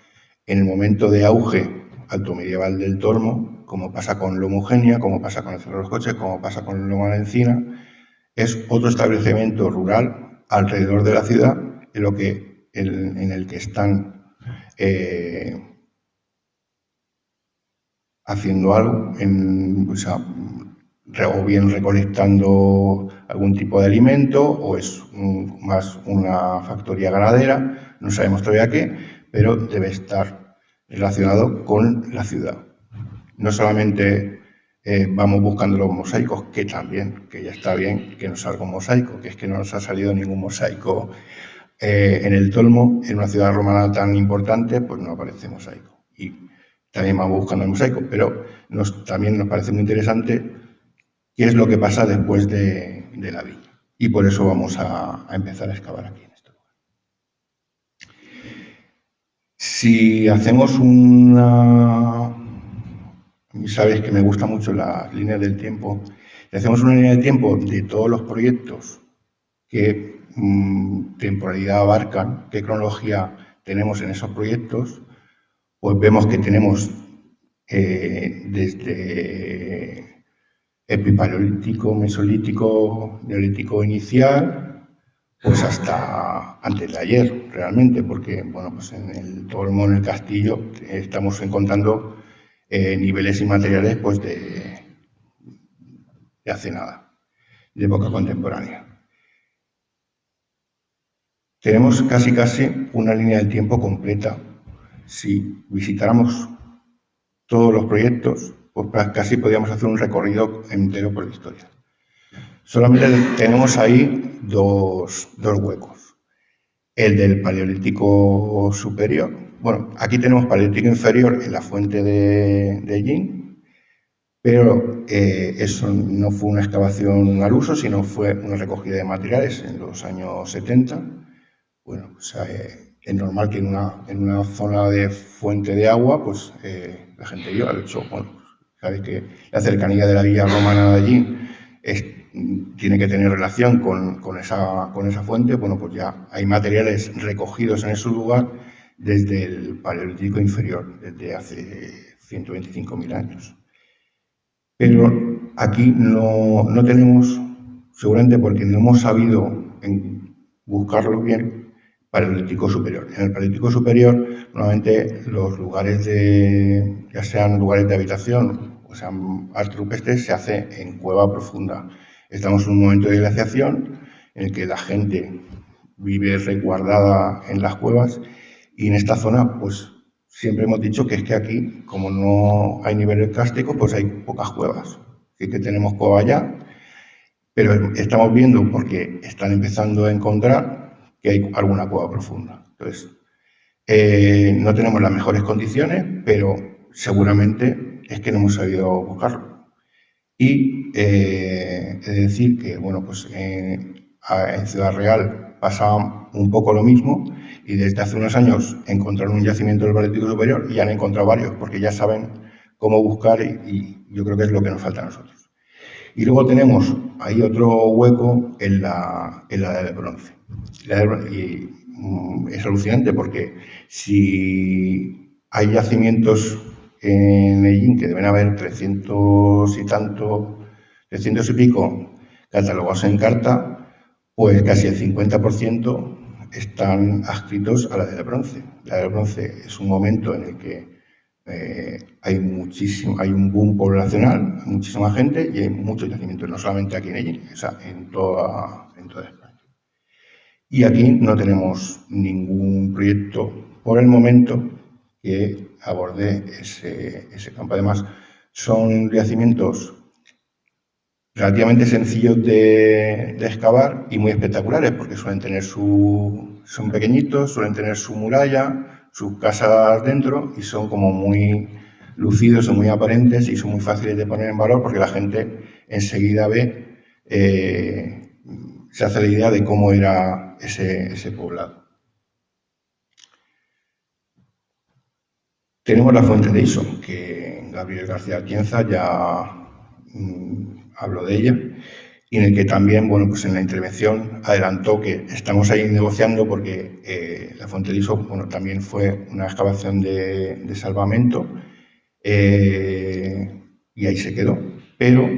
en el momento de auge altomedieval del Tormo, como pasa con la Homogénea, como pasa con el Cerro de los Coches, como pasa con Loma de Encina, es otro establecimiento rural alrededor de la ciudad en el que están haciendo algo, o bien recolectando algún tipo de alimento, o es más una factoría ganadera, no sabemos todavía qué, pero debe estar relacionado con la ciudad. No solamente vamos buscando los mosaicos, que también, que ya está bien que nos salga un mosaico, que es que no nos ha salido ningún mosaico en el Tormo, en una ciudad romana tan importante, pues no aparece mosaico. Y también vamos buscando el mosaico, pero también nos parece muy interesante qué es lo que pasa después de la villa. Y por eso vamos a empezar a excavar aquí en este lugar. Si hacemos sabes que me gusta mucho las líneas del tiempo, si hacemos una línea de tiempo de todos los proyectos, qué temporalidad abarcan, qué cronología tenemos en esos proyectos, pues vemos que tenemos desde epipaleolítico, mesolítico, neolítico inicial, pues hasta antes de ayer, realmente, porque, bueno, pues en el Tormo, en el castillo, estamos encontrando niveles inmateriales, pues de hace nada, de época contemporánea. Tenemos casi una línea del tiempo completa. Si visitáramos todos los proyectos, pues casi podríamos hacer un recorrido entero por la historia. Solamente tenemos ahí dos huecos. El del Paleolítico superior. Bueno, aquí tenemos Paleolítico inferior en la fuente de Yin, pero eso no fue una excavación al uso, sino fue una recogida de materiales en los años 70. Bueno, pues, es normal que en una zona de fuente de agua, pues la gente iba. De hecho, bueno, sabéis que la cercanía de la villa romana de allí tiene que tener relación con esa fuente. Bueno, pues ya hay materiales recogidos en ese lugar desde el Paleolítico inferior, desde hace 125.000 años. Pero aquí no tenemos, seguramente porque no hemos sabido buscarlo bien, Paleolítico superior. En el Paleolítico superior, normalmente los lugares ya sean lugares de habitación o sean arte rupestres, se hace en cueva profunda. Estamos en un momento de glaciación en el que la gente vive resguardada en las cuevas, y en esta zona, pues siempre hemos dicho que es que aquí, como no hay niveles cársticos, pues hay pocas cuevas. Así que tenemos cueva ya, pero estamos viendo, porque están empezando a encontrar, que hay alguna cueva profunda. Entonces, no tenemos las mejores condiciones, pero seguramente es que no hemos sabido buscarlo. Y he de decir que, bueno, pues en Ciudad Real pasaba un poco lo mismo, y desde hace unos años encontraron un yacimiento del Paleolítico superior y han encontrado varios, porque ya saben cómo buscar, y yo creo que es lo que nos falta a nosotros. Y luego tenemos ahí otro hueco en la Edad del Bronce. Y es alucinante, porque si hay yacimientos en Ellín, que deben haber 300 y pico catalogados en carta, pues casi el 50% están adscritos a la Edad del Bronce. La Edad del Bronce es un momento en el que hay un boom poblacional, muchísima gente, y hay muchos yacimientos, no solamente aquí en Ellín, o sea, en toda España. Y aquí no tenemos ningún proyecto por el momento que aborde ese campo. Además, son yacimientos relativamente sencillos de excavar y muy espectaculares, porque son pequeñitos, suelen tener su muralla, sus casas dentro, y son como muy lucidos, son muy aparentes y son muy fáciles de poner en valor, porque la gente enseguida ve, se hace la idea de cómo era ese poblado. Tenemos la fuente de Iso, que Gabriel García Atienza ya habló de ella, y en el que también, bueno, pues en la intervención adelantó que estamos ahí negociando, porque la fuente de Iso, bueno, también fue una excavación de salvamento, y ahí se quedó, pero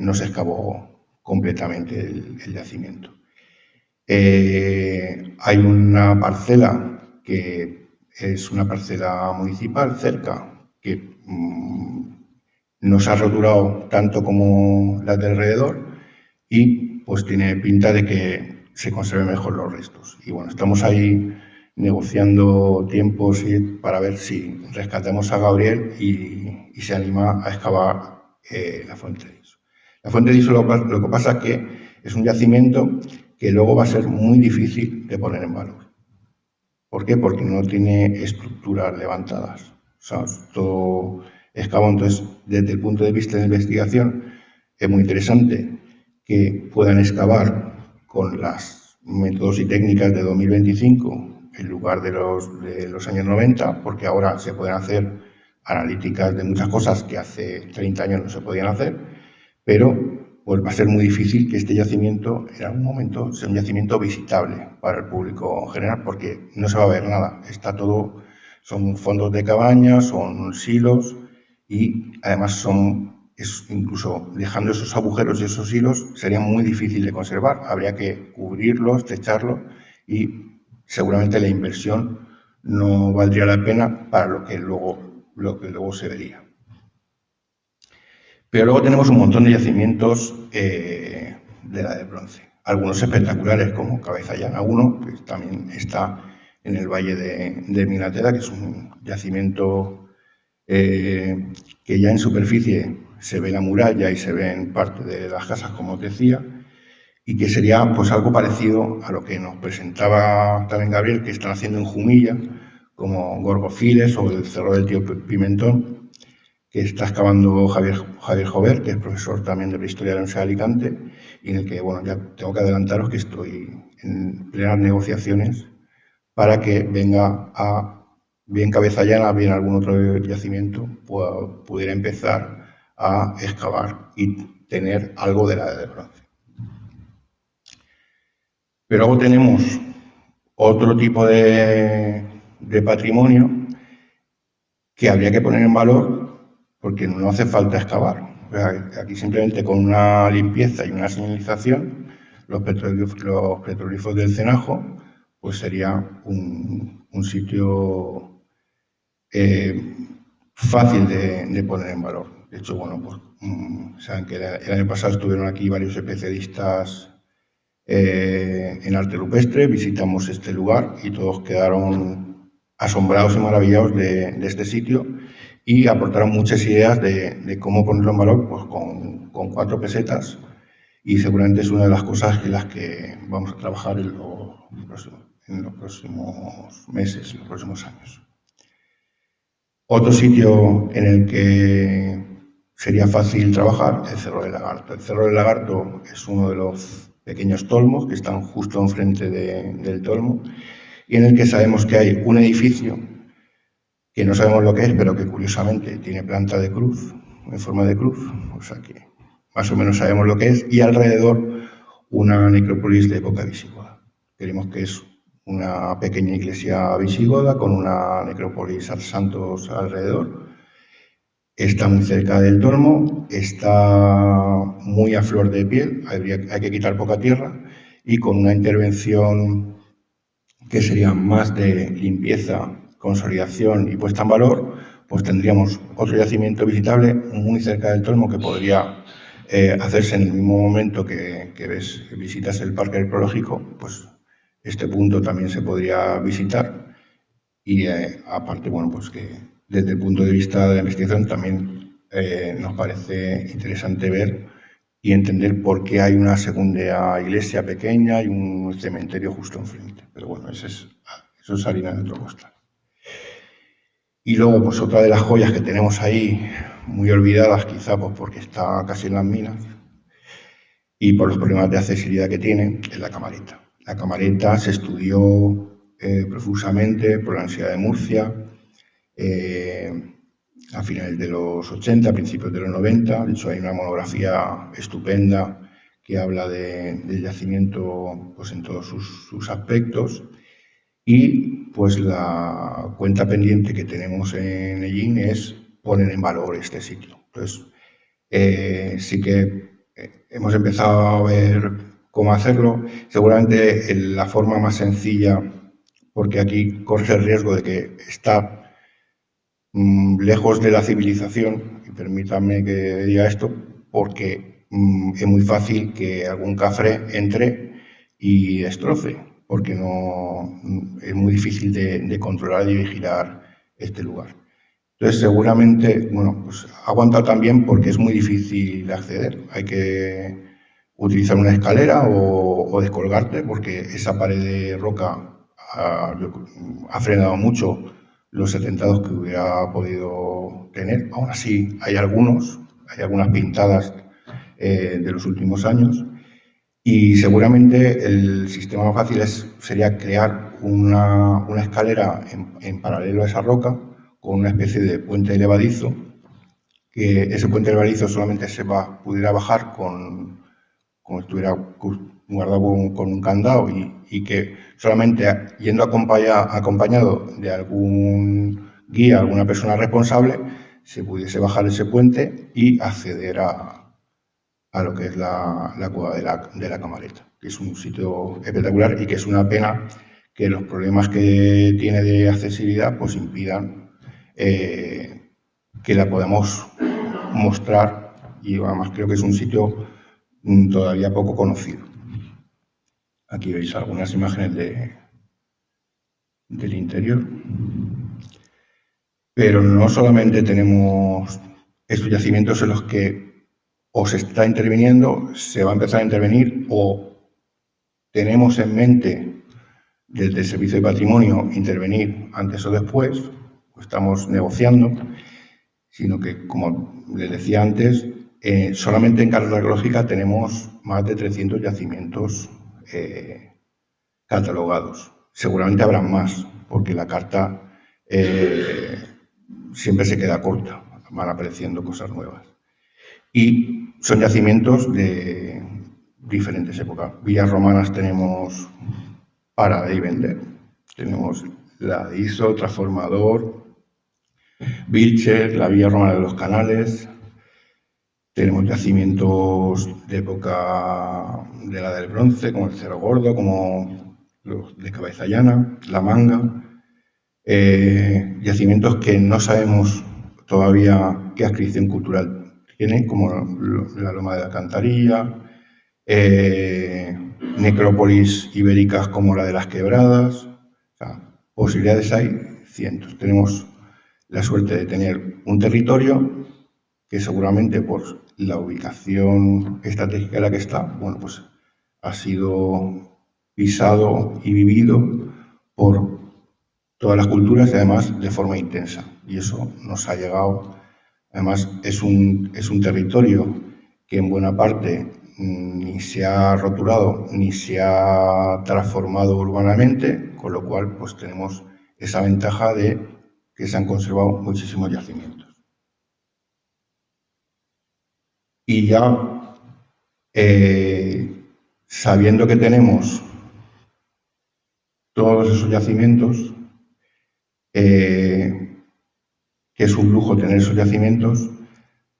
no se excavó completamente el yacimiento. Hay una parcela que es una parcela municipal cerca, que no se ha roturado tanto como las de alrededor, y pues tiene pinta de que se conserven mejor los restos. Y bueno, estamos ahí negociando tiempos para ver si rescatamos a Gabriel y se anima a excavar la fuente de Iso. La fuente de Iso, lo que pasa es que es un yacimiento que luego va a ser muy difícil de poner en valor. ¿Por qué? Porque no tiene estructuras levantadas. O sea, todo excavado. Entonces, desde el punto de vista de investigación, es muy interesante que puedan excavar con los métodos y técnicas de 2025 en lugar de los años 90, porque ahora se pueden hacer analíticas de muchas cosas que hace 30 años no se podían hacer, pero pues va a ser muy difícil que este yacimiento en algún momento sea un yacimiento visitable para el público en general, porque no se va a ver nada. Está todo Son fondos de cabañas, son silos y además incluso dejando esos agujeros y esos hilos sería muy difícil de conservar. Habría que cubrirlos, techarlos y seguramente la inversión no valdría la pena para lo que luego se vería. Pero luego tenemos un montón de yacimientos de la Edad del Bronce. Algunos espectaculares como Cabeza Llana 1, que también está en el valle de Minateda, que es un yacimiento que ya en superficie se ve la muralla y se ven parte de las casas, como os decía, y que sería pues algo parecido a lo que nos presentaba también Gabriel, que están haciendo en Jumilla, como Gorgofiles o el Cerro del Tío Pimentón, que está excavando Javier Jover, que es profesor también de Prehistoria de la Universidad de Alicante, y en el que, bueno, ya tengo que adelantaros que estoy en plenas negociaciones para que venga bien Cabeza Llana, bien algún otro yacimiento, pudiera empezar a excavar y tener algo de la Edad del Bronce. Pero luego tenemos otro tipo de patrimonio que habría que poner en valor porque no hace falta excavar. O sea, aquí simplemente con una limpieza y una señalización, los petroglifos del Cenajo, pues sería un sitio fácil de poner en valor. De hecho, bueno, pues saben que el año pasado estuvieron aquí varios especialistas en arte rupestre, visitamos este lugar y todos quedaron asombrados y maravillados de este sitio y aportaron muchas ideas de cómo ponerlo en valor pues con 4 pesetas, y seguramente es una de las cosas en las que vamos a trabajar en los próximos meses, en los próximos años. Otro sitio en el que sería fácil trabajar, el Cerro del Lagarto. El Cerro del Lagarto es uno de los pequeños tolmos que están justo enfrente del tolmo y en el que sabemos que hay un edificio que no sabemos lo que es, pero que curiosamente tiene planta de cruz, en forma de cruz, o sea que más o menos sabemos lo que es, y alrededor una necrópolis de época visigoda. Creemos que es una pequeña iglesia visigoda con una necrópolis a santos alrededor. Está muy cerca del tolmo, está muy a flor de piel, hay que quitar poca tierra y con una intervención que sería más de limpieza, consolidación y puesta en valor, pues tendríamos otro yacimiento visitable muy cerca del tolmo que podría hacerse en el mismo momento que visitas el parque arqueológico, pues este punto también se podría visitar y aparte, bueno, pues que desde el punto de vista de la investigación también nos parece interesante ver y entender por qué hay una segunda iglesia pequeña y un cementerio justo enfrente. Pero bueno, eso es harina de otro costal. Y luego, pues otra de las joyas que tenemos ahí, muy olvidadas quizá pues porque está casi en las minas y por los problemas de accesibilidad que tiene, es la Camareta. La Camareta se estudió profusamente por la Universidad de Murcia a finales de los 80, a principios de los 90. De hecho, hay una monografía estupenda que habla del yacimiento pues, en todos sus aspectos. Y pues la cuenta pendiente que tenemos en Ellín es poner en valor este sitio. Entonces, sí que hemos empezado a ver cómo hacerlo. Seguramente la forma más sencilla, porque aquí corre el riesgo de que está lejos de la civilización, y permítanme que diga esto, porque es muy fácil que algún cafre entre y destroce, porque no es muy difícil de controlar y vigilar este lugar. Entonces, seguramente, bueno, pues ha aguantado también porque es muy difícil de acceder. Hay que utilizar una escalera o descolgarte, porque esa pared de roca ha frenado mucho los atentados que hubiera podido tener. Aún así, hay algunas pintadas de los últimos años. Y seguramente el sistema más fácil sería crear una escalera en paralelo a esa roca con una especie de puente elevadizo, que ese puente elevadizo solamente pudiera bajar como estuviera guardado con un candado y que solamente yendo acompañado de algún guía, alguna persona responsable, se pudiese bajar ese puente y acceder a lo que es la cueva de la Camareta, que es un sitio espectacular y que es una pena que los problemas que tiene de accesibilidad pues impidan que la podamos mostrar, y además creo que es un sitio todavía poco conocido. Aquí veis algunas imágenes del interior. Pero no solamente tenemos estos yacimientos en los que o se está interviniendo, se va a empezar a intervenir, o tenemos en mente desde el Servicio de Patrimonio intervenir antes o después, o estamos negociando, sino que, como les decía antes, solamente en carrera arqueológica tenemos más de 300 yacimientos catalogados. Seguramente habrán más, porque la carta siempre se queda corta, van apareciendo cosas nuevas. Y son yacimientos de diferentes épocas. Villas romanas tenemos para de y vender. Tenemos la de Iso, Transformador, Vilches, la Villa Romana de los Canales. Tenemos yacimientos de época de la del Bronce, como el Cerro Gordo, como los de Cabeza Llana, La Manga. Yacimientos que no sabemos todavía qué adscripción cultural tienen, como la Loma de la Alcantarilla, necrópolis ibéricas como la de las Quebradas. O sea, posibilidades hay cientos. Tenemos la suerte de tener un territorio que seguramente por la ubicación estratégica en la que está, bueno, pues ha sido pisado y vivido por todas las culturas y además de forma intensa. Y eso nos ha llegado. Además, es un territorio que en buena parte ni se ha roturado ni se ha transformado urbanamente, con lo cual pues tenemos esa ventaja de que se han conservado muchísimos yacimientos. Y ya sabiendo que tenemos todos esos yacimientos, que es un lujo tener esos yacimientos,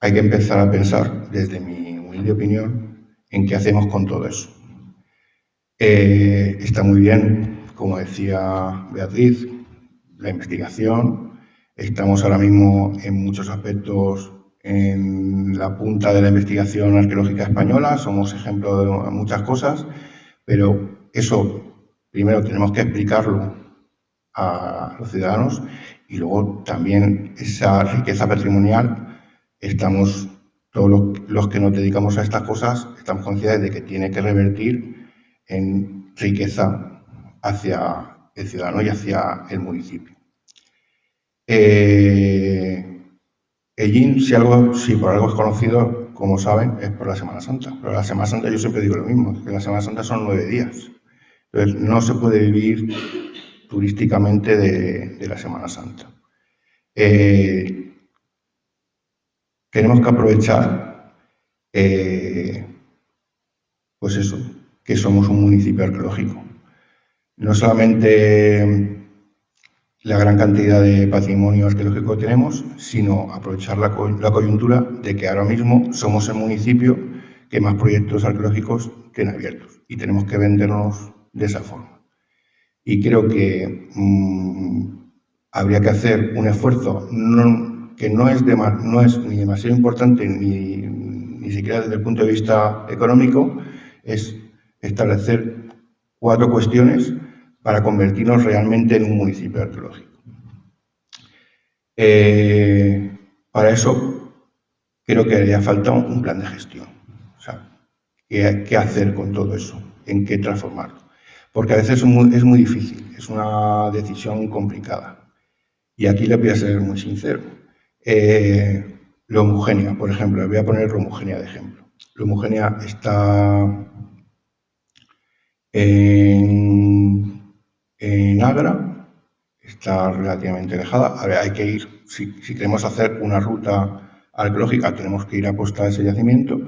hay que empezar a pensar, desde mi humilde opinión, en qué hacemos con todo eso. Está muy bien, como decía Beatriz, la investigación. Estamos ahora mismo en muchos aspectos en la punta de la investigación arqueológica española, somos ejemplo de muchas cosas, pero eso primero tenemos que explicarlo a los ciudadanos y luego también esa riqueza patrimonial, estamos todos los que nos dedicamos a estas cosas, estamos conscientes de que tiene que revertir en riqueza hacia el ciudadano y hacia el municipio. Ellín, si por algo es conocido, como saben, es por la Semana Santa. Pero la Semana Santa yo siempre digo lo mismo, que la Semana Santa son 9 días. Entonces no se puede vivir turísticamente de la Semana Santa. Tenemos que aprovechar, pues eso, que somos un municipio arqueológico. No solamente la gran cantidad de patrimonio arqueológico que tenemos, sino aprovechar la coyuntura de que ahora mismo somos el municipio que más proyectos arqueológicos tiene abiertos y tenemos que vendernos de esa forma. Y creo que habría que hacer un esfuerzo que no es ni demasiado importante ni siquiera desde el punto de vista económico, es establecer 4 cuestiones para convertirnos realmente en un municipio arqueológico. Para eso creo que haría falta un plan de gestión. O sea, ¿qué hacer con todo eso? ¿En qué transformarlo? Porque a veces es muy difícil, es una decisión complicada. Y aquí le voy a ser muy sincero. Lomugenia, por ejemplo, le voy a poner Lomugenia de ejemplo. Lomugenia está en Agra, está relativamente alejada. A ver, hay que ir, si queremos hacer una ruta arqueológica, tenemos que ir a apostar ese yacimiento.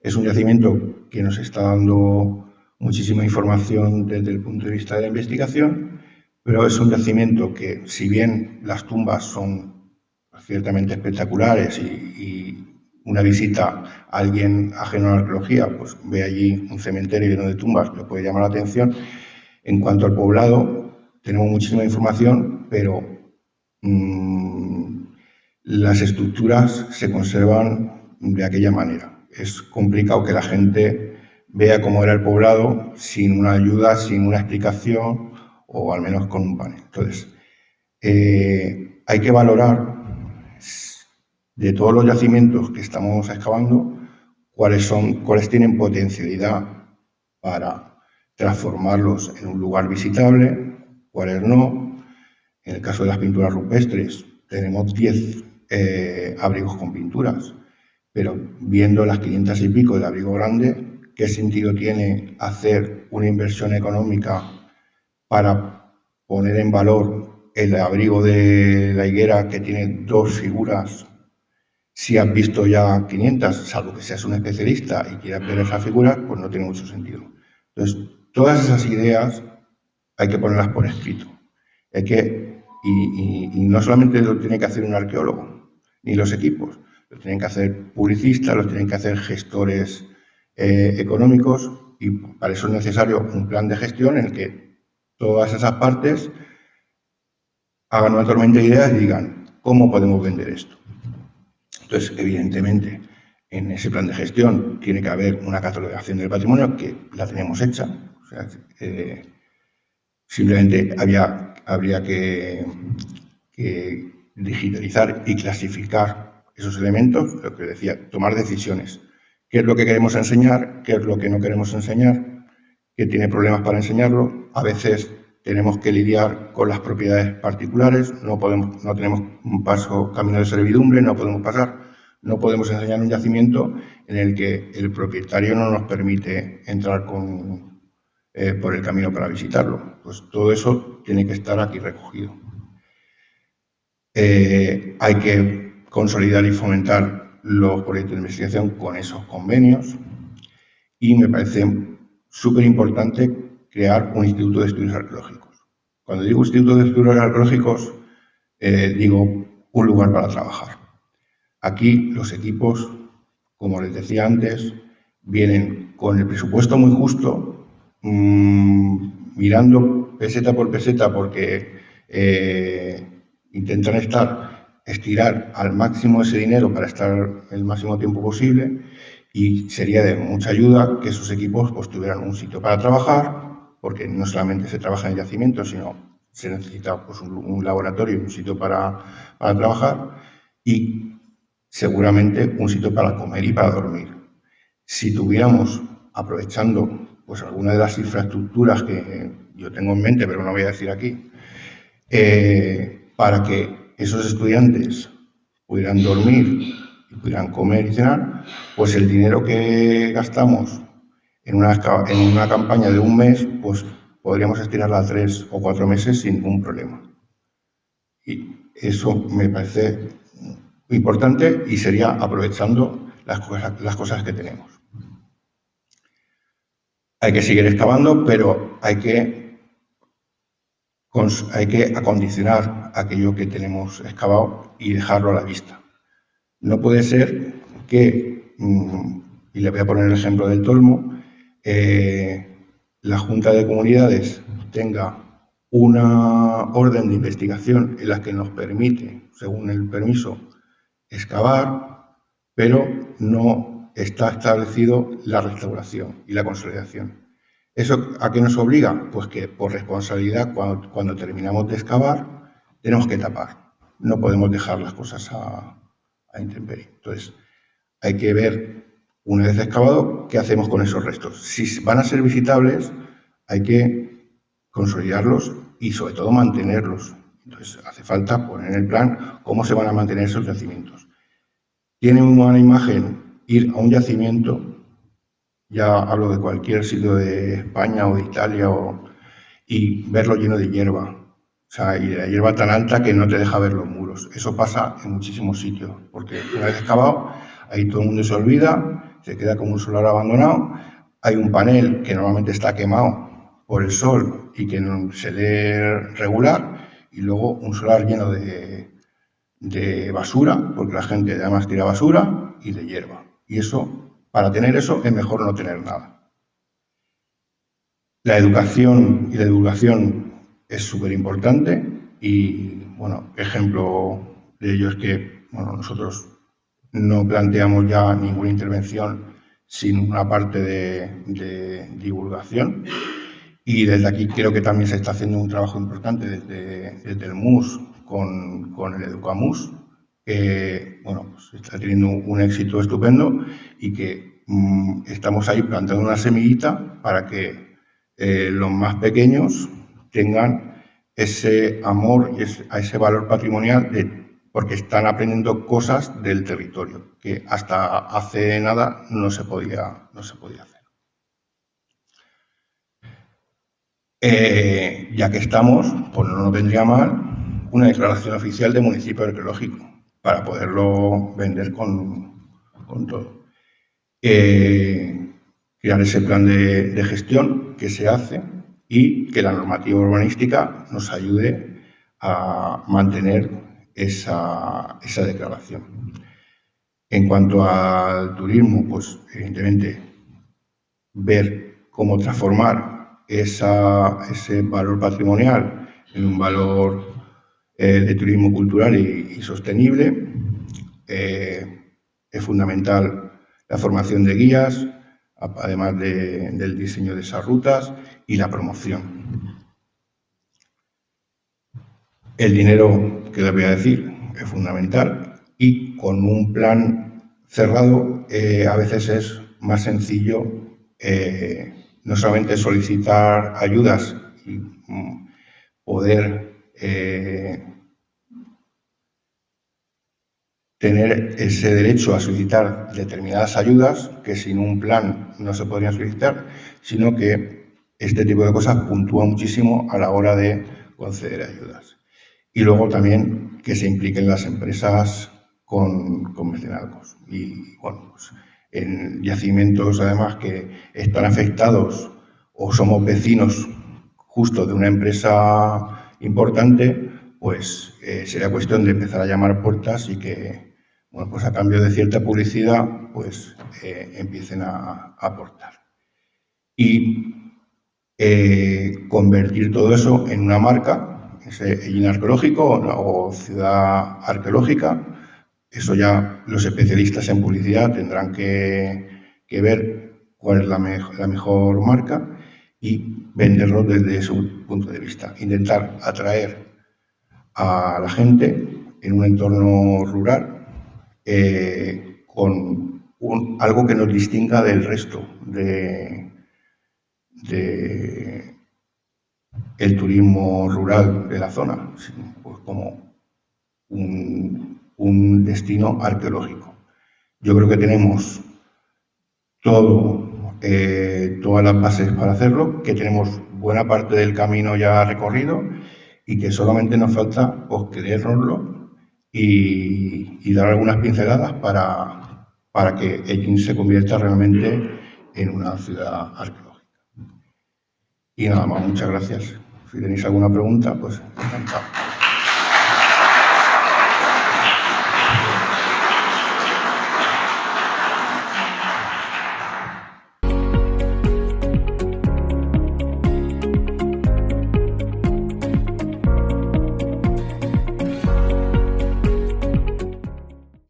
Es un yacimiento que nos está dando muchísima información desde el punto de vista de la investigación, pero es un yacimiento que, si bien las tumbas son ciertamente espectaculares y una visita a alguien ajeno a la arqueología, pues ve allí un cementerio lleno de tumbas, le puede llamar la atención. En cuanto al poblado, tenemos muchísima información, pero las estructuras se conservan de aquella manera. Es complicado que la gente vea cómo era el poblado sin una ayuda, sin una explicación, o al menos con un panel. Entonces, hay que valorar de todos los yacimientos que estamos excavando, cuáles tienen potencialidad para transformarlos en un lugar visitable, cuáles no. En el caso de las pinturas rupestres, tenemos 10 abrigos con pinturas, pero viendo las 500 y pico del abrigo grande, ¿qué sentido tiene hacer una inversión económica para poner en valor el abrigo de la higuera que tiene 2 figuras? Si has visto ya 500, salvo que seas un especialista y quieras ver esas figuras, pues no tiene mucho sentido. Entonces, todas esas ideas hay que ponerlas por escrito. Y no solamente lo tiene que hacer un arqueólogo, ni los equipos, lo tienen que hacer publicistas, lo tienen que hacer gestores económicos, y para eso es necesario un plan de gestión en el que todas esas partes hagan una tormenta de ideas y digan, ¿cómo podemos vender esto? Entonces, evidentemente, en ese plan de gestión tiene que haber una catalogación del patrimonio, que la tenemos hecha. O sea, simplemente habría que digitalizar y clasificar esos elementos, lo que decía, tomar decisiones. ¿Qué es lo que queremos enseñar? ¿Qué es lo que no queremos enseñar? ¿Qué tiene problemas para enseñarlo? A veces tenemos que lidiar con las propiedades particulares, no tenemos un camino de servidumbre, no podemos enseñar un yacimiento en el que el propietario no nos permite entrar por el camino para visitarlo. Pues todo eso tiene que estar aquí recogido. Hay que consolidar y fomentar los proyectos de investigación con esos convenios, y me parece súper importante crear un instituto de estudios arqueológicos. Cuando digo instituto de estudios arqueológicos, digo un lugar para trabajar. Aquí los equipos, como les decía antes, vienen con el presupuesto muy justo, mirando peseta por peseta, porque intentan estirar al máximo ese dinero para estar el máximo tiempo posible, y sería de mucha ayuda que esos equipos pues tuvieran un sitio para trabajar, porque no solamente se trabaja en el yacimiento, sino se necesita pues, un laboratorio, un sitio para trabajar, y seguramente un sitio para comer y para dormir. Si tuviéramos, aprovechando pues alguna de las infraestructuras que yo tengo en mente, pero no voy a decir aquí, para que esos estudiantes pudieran dormir y pudieran comer y cenar, pues el dinero que gastamos en una campaña de un mes, pues podríamos estirarla a 3 o 4 meses sin ningún problema. Y eso me parece importante, y sería aprovechando las cosas que tenemos. Hay que seguir excavando, pero hay que acondicionar aquello que tenemos excavado y dejarlo a la vista. No puede ser que, y le voy a poner el ejemplo del Tolmo, la Junta de Comunidades tenga una orden de investigación en la que nos permite, según el permiso, excavar, pero no está establecido la restauración y la consolidación. ¿Eso a qué nos obliga? Pues que por responsabilidad, cuando terminamos de excavar, tenemos que tapar. No podemos dejar las cosas a intemperie. Entonces, hay que ver, una vez excavado, qué hacemos con esos restos. Si van a ser visitables, hay que consolidarlos y, sobre todo, mantenerlos. Entonces, hace falta poner en el plan cómo se van a mantener esos yacimientos. Tiene una buena imagen ir a un yacimiento, ya hablo de cualquier sitio de España o de Italia, y verlo lleno de hierba. O sea, y de la hierba tan alta que no te deja ver los muros. Eso pasa en muchísimos sitios, porque una vez excavado, ahí todo el mundo se olvida, se queda como un solar abandonado, hay un panel que normalmente está quemado por el sol y que se lee regular, y luego un solar lleno de basura, porque la gente además tira basura y de hierba. Y eso, para tener eso, es mejor no tener nada. La educación y la divulgación es súper importante y, bueno, ejemplo de ello es que, bueno, nosotros no planteamos ya ninguna intervención sin una parte de divulgación, y desde aquí creo que también se está haciendo un trabajo importante desde el MUS con el Educamus, que, bueno, pues está teniendo un éxito estupendo y que estamos ahí plantando una semillita para que los más pequeños tengan ese amor y ese valor patrimonial porque están aprendiendo cosas del territorio que hasta hace nada no se podía hacer. Ya que estamos, pues no nos vendría mal una declaración oficial de municipio arqueológico para poderlo vender con todo. Crear ese plan de gestión que se hace y que la normativa urbanística nos ayude a mantener esa declaración. En cuanto al turismo, pues evidentemente ver cómo transformar ese valor patrimonial en un valor de turismo cultural y sostenible. Es fundamental la formación de guías, además del diseño de esas rutas y la promoción. El dinero, que les voy a decir, es fundamental, y con un plan cerrado a veces es más sencillo no solamente solicitar ayudas y poder tener ese derecho a solicitar determinadas ayudas que sin un plan no se podrían solicitar, sino que este tipo de cosas puntúa muchísimo a la hora de conceder ayudas. Y luego también que se impliquen las empresas con mecenazgos. Y bueno, pues en yacimientos además que están afectados o somos vecinos justo de una empresa importante, pues sería cuestión de empezar a llamar puertas y que, bueno, pues a cambio de cierta publicidad, pues empiecen a aportar. Y convertir todo eso en una marca, ese Ellín arqueológico o ciudad arqueológica. Eso ya los especialistas en publicidad tendrán que ver cuál es la mejor marca y venderlo desde su punto de vista. Intentar atraer a la gente en un entorno rural con algo que nos distinga del resto el turismo rural de la zona, pues como un destino arqueológico. Yo creo que tenemos todas las bases para hacerlo, que tenemos buena parte del camino ya recorrido y que solamente nos falta pues, creérnoslo y dar algunas pinceladas para que Ellín se convierta realmente en una ciudad arqueológica. Y nada más, muchas gracias. Si tenéis alguna pregunta, pues encantado.